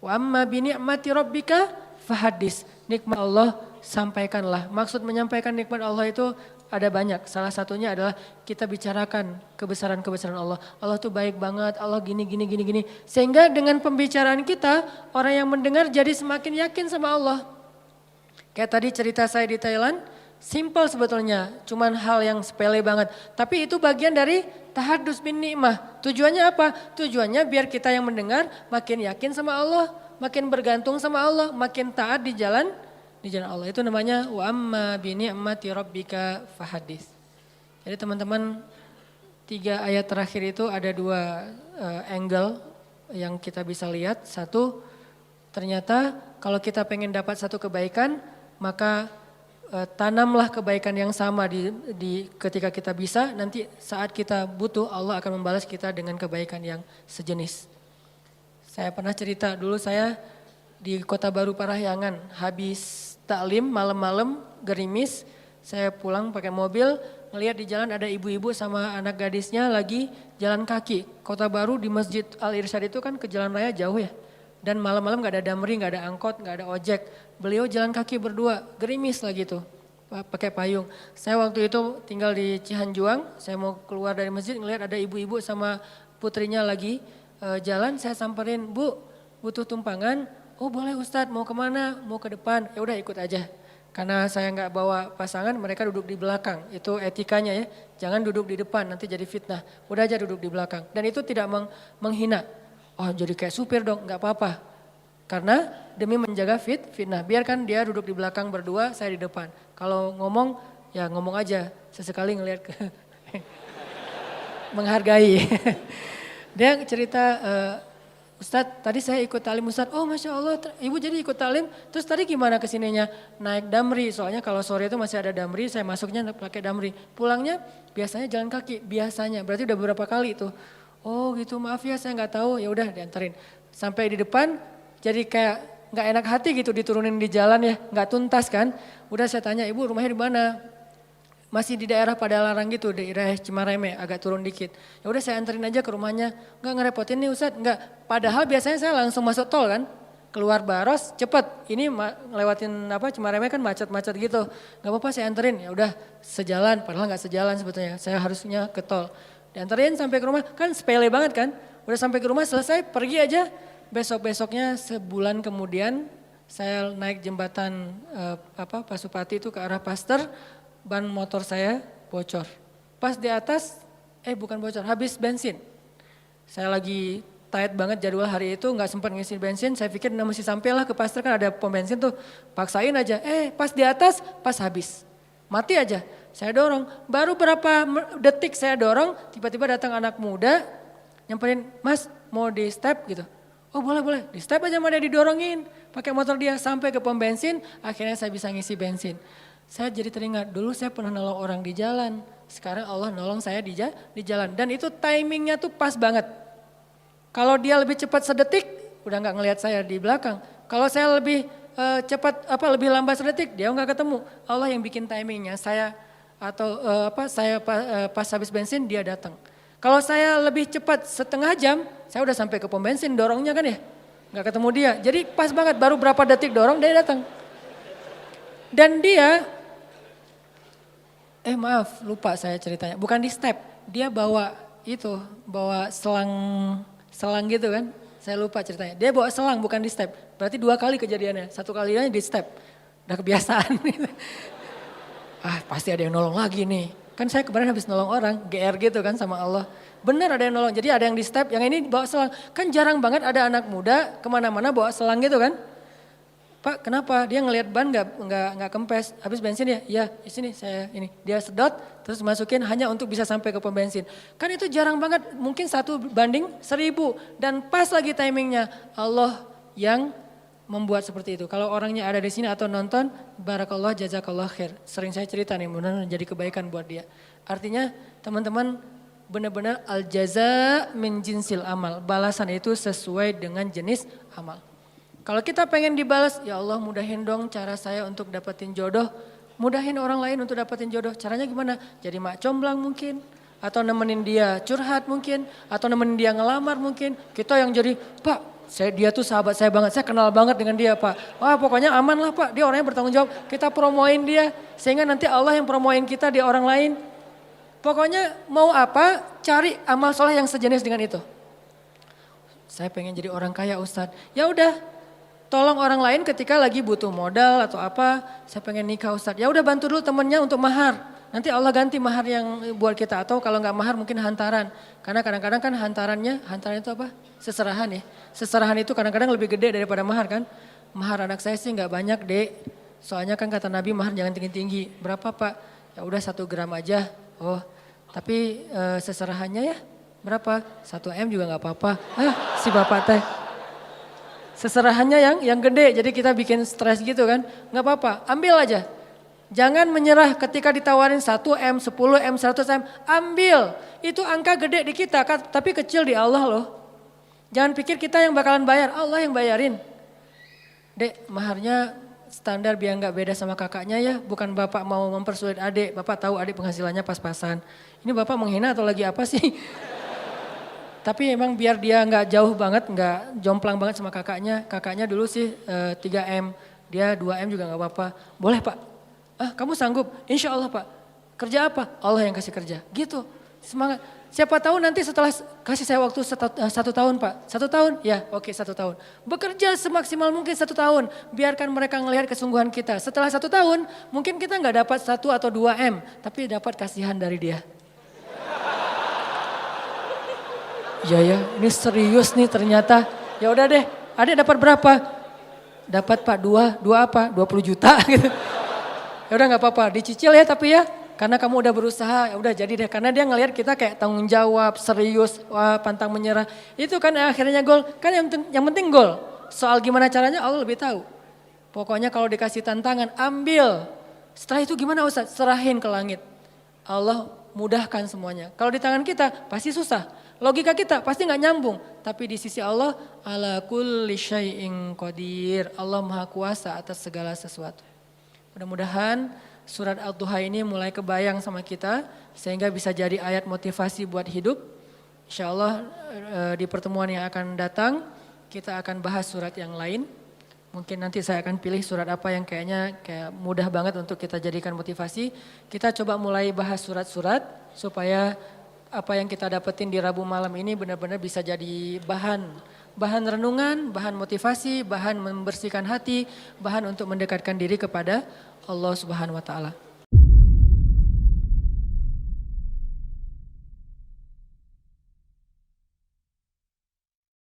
Wa amma bi ni'mati rabbika fahadis. Nikmat Allah sampaikanlah. Maksud menyampaikan nikmat Allah itu ada banyak. Salah satunya adalah kita bicarakan kebesaran-kebesaran Allah. Allah tuh baik banget, Allah gini. Sehingga dengan pembicaraan kita, orang yang mendengar jadi semakin yakin sama Allah. Kayak tadi cerita saya di Thailand, simple sebetulnya, cuman hal yang sepele banget. Tapi itu bagian dari tahadus bin ni'mah. Tujuannya apa? Tujuannya biar kita yang mendengar makin yakin sama Allah, makin bergantung sama Allah, makin taat di jalan Allah. Itu namanya wa amma bi ni'mati rabbika fahadits. Jadi teman-teman, 3 ayat terakhir itu ada 2 angle yang kita bisa lihat. Satu, ternyata kalau kita pengen dapat satu kebaikan, maka tanamlah kebaikan yang sama di ketika kita bisa, nanti saat kita butuh Allah akan membalas kita dengan kebaikan yang sejenis. Saya pernah cerita dulu saya di Kota Baru Parahyangan, habis taklim malam-malam gerimis, saya pulang pakai mobil, ngelihat di jalan ada ibu-ibu sama anak gadisnya lagi jalan kaki. Kota Baru di Masjid Al-Irsyad itu kan ke jalan raya jauh ya. Dan malam-malam gak ada damri, gak ada angkot, gak ada ojek. Beliau jalan kaki berdua, gerimis lagi tuh, pakai payung. Saya waktu itu tinggal di Cihanjuang, saya mau keluar dari masjid ngelihat ada ibu-ibu sama putrinya lagi jalan, saya samperin, Bu, butuh tumpangan? Oh boleh Ustadz, mau kemana? Mau ke depan? Ya udah ikut aja. Karena saya nggak bawa pasangan, mereka duduk di belakang. Itu etikanya ya, jangan duduk di depan, nanti jadi fitnah. Udah aja duduk di belakang. Dan itu tidak menghina. Oh jadi kayak supir dong, nggak apa-apa. Karena demi menjaga fitnah, biarkan dia duduk di belakang berdua, saya di depan. Kalau ngomong, ya ngomong aja, sesekali ngelihat ke menghargai. Dia cerita, Ustadz tadi saya ikut talim Ustadz, oh Masya Allah ibu jadi ikut talim, terus tadi gimana kesininya? Naik damri, soalnya kalau sore itu masih ada damri, saya masuknya pakai damri. Pulangnya biasanya jalan kaki, biasanya, berarti udah beberapa kali itu. Oh gitu, maaf ya saya nggak tahu, ya udah dianterin. Sampai di depan, jadi kayak nggak enak hati gitu diturunin di jalan ya, nggak tuntas kan. Udah saya tanya, ibu rumahnya di mana? Masih di daerah Padalarang gitu, daerah Cimareme, agak turun dikit. Ya udah saya anterin aja ke rumahnya. Enggak ngerepotin nih Ustadz, enggak. Padahal biasanya saya langsung masuk tol kan. Keluar Baros cepet. Ini ngelewatin Cimareme kan macet-macet gitu. Enggak apa-apa saya anterin. Ya udah sejalan, padahal enggak sejalan sebetulnya. Saya harusnya ke tol. Dianterin sampai ke rumah, kan sepele banget kan. Udah sampai ke rumah selesai, pergi aja. Besok-besoknya sebulan kemudian saya naik jembatan Pasupati itu ke arah Paster. Ban motor saya bocor. Pas di atas, bukan bocor, habis bensin. Saya lagi tight banget jadwal hari itu, gak sempat ngisi bensin. Saya pikir mesti sampailah ke Pasteur, kan ada pom bensin tuh. Paksain aja, pas di atas, pas habis. Mati aja, saya dorong. Baru berapa detik saya dorong, tiba-tiba datang anak muda, nyamperin, Mas mau di step gitu. Oh boleh, di step aja, mana didorongin. Pakai motor dia sampai ke pom bensin, akhirnya saya bisa ngisi bensin. Saya jadi teringat, dulu saya pernah nolong orang di jalan, sekarang Allah nolong saya di jalan. Dan itu timingnya tuh pas banget. Kalau dia lebih cepat sedetik, udah gak ngelihat saya di belakang. Kalau saya lebih cepat, lebih lambat sedetik, dia gak ketemu. Allah yang bikin timingnya, saya pas habis bensin dia datang. Kalau saya lebih cepat setengah jam, saya udah sampai ke pom bensin, dorongnya kan ya, gak ketemu dia. Jadi pas banget, baru berapa detik dorong, dia datang. Dan dia, maaf lupa saya ceritanya, bukan di step, dia bawa selang gitu kan, saya lupa ceritanya. Dia bawa selang bukan di step, berarti 2 kali kejadiannya, 1 kalinya di step, udah kebiasaan. Pasti ada yang nolong lagi nih, kan saya kemarin habis nolong orang, GR gitu kan sama Allah. Benar ada yang nolong, jadi ada yang di step, yang ini bawa selang. Kan jarang banget ada anak muda kemana-mana bawa selang gitu kan. Pak kenapa? Dia ngelihat ban nggak kempes, habis bensin ya? Iya, di sini saya ini. Dia sedot, terus masukin hanya untuk bisa sampai ke pom bensin. Kan itu jarang banget, mungkin 1 banding 1000 dan pas lagi timingnya. Allah yang membuat seperti itu. Kalau orangnya ada di sini atau nonton, barakallah jazakallah khair. Sering saya cerita nih, mudah-mudahan jadi kebaikan buat dia. Artinya teman-teman benar-benar al jaza min jinsil amal. Balasan itu sesuai dengan jenis amal. Kalau kita pengen dibalas, ya Allah mudahin dong cara saya untuk dapetin jodoh. Mudahin orang lain untuk dapetin jodoh. Caranya gimana? Jadi mak comblang mungkin. Atau nemenin dia curhat mungkin. Atau nemenin dia ngelamar mungkin. Kita yang jadi, Pak dia tuh sahabat saya banget. Saya kenal banget dengan dia Pak. Wah pokoknya aman lah Pak. Dia orangnya bertanggung jawab. Kita promoin dia. Sehingga nanti Allah yang promoin kita di orang lain. Pokoknya mau apa, cari amal soleh yang sejenis dengan itu. Saya pengen jadi orang kaya Ustadz. Ya udah, tolong orang lain ketika lagi butuh modal atau apa. Saya pengen nikah Ustadz. Ya udah bantu dulu temennya untuk mahar. Nanti Allah ganti mahar yang buat kita. Atau kalau nggak mahar mungkin hantaran. Karena kadang-kadang kan hantaran itu apa? Seserahan ya. Seserahan itu kadang-kadang lebih gede daripada mahar kan. Mahar anak saya sih nggak banyak dek. Soalnya kan kata Nabi mahar jangan tinggi-tinggi. Berapa Pak? Ya udah 1 gram aja. Oh, tapi seserahannya ya berapa? 1 M juga nggak apa-apa. Si bapak teh. Seserahannya yang gede, jadi kita bikin stres gitu kan. Nggak apa-apa, ambil aja. Jangan menyerah ketika ditawarin 1 M, 10 M, 100 M. Ambil, itu angka gede di kita tapi kecil di Allah loh. Jangan pikir kita yang bakalan bayar, Allah yang bayarin. Dek, maharnya standar biar nggak beda sama kakaknya ya. Bukan bapak mau mempersulit adik, bapak tahu adik penghasilannya pas-pasan. Ini bapak menghina atau lagi apa sih? Tapi emang biar dia nggak jauh banget, nggak jomplang banget sama kakaknya. Kakaknya dulu sih 3 M, dia 2 M juga nggak apa-apa. Boleh Pak? Kamu sanggup? Insya Allah Pak. Kerja apa? Allah yang kasih kerja. Gitu, semangat. Siapa tahu nanti setelah kasih saya waktu 1 tahun Pak. 1 tahun? Ya oke 1 tahun. Bekerja semaksimal mungkin 1 tahun. Biarkan mereka ngelihat kesungguhan kita. Setelah 1 tahun mungkin kita nggak dapat 1 atau 2 M. Tapi dapat kasihan dari dia. Ya ini serius nih ternyata. Ya udah deh, adik dapat berapa? Dapat Pak 2 apa? 20 juta gitu. Ya udah nggak apa-apa, dicicil ya tapi ya. Karena kamu udah berusaha, ya udah jadi deh. Karena dia ngelihat kita kayak tanggung jawab, serius, wah pantang menyerah. Itu kan akhirnya gol. Kan yang penting gol. Soal gimana caranya Allah lebih tahu. Pokoknya kalau dikasih tantangan, ambil. Setelah itu gimana Ustaz? Serahin ke langit. Allah mudahkan semuanya. Kalau di tangan kita pasti susah. Logika kita pasti nggak nyambung. Tapi di sisi Allah, ala kulli syai'in qadir. Allah maha kuasa atas segala sesuatu. Mudah-mudahan surat Ad-Duha ini mulai kebayang sama kita sehingga bisa jadi ayat motivasi buat hidup. Insya Allah di pertemuan yang akan datang kita akan bahas surat yang lain. Mungkin nanti saya akan pilih surat apa yang kayaknya mudah banget untuk kita jadikan motivasi. Kita coba mulai bahas surat-surat supaya apa yang kita dapetin di Rabu malam ini benar-benar bisa jadi bahan renungan, bahan motivasi, bahan membersihkan hati, bahan untuk mendekatkan diri kepada Allah Subhanahu wa taala.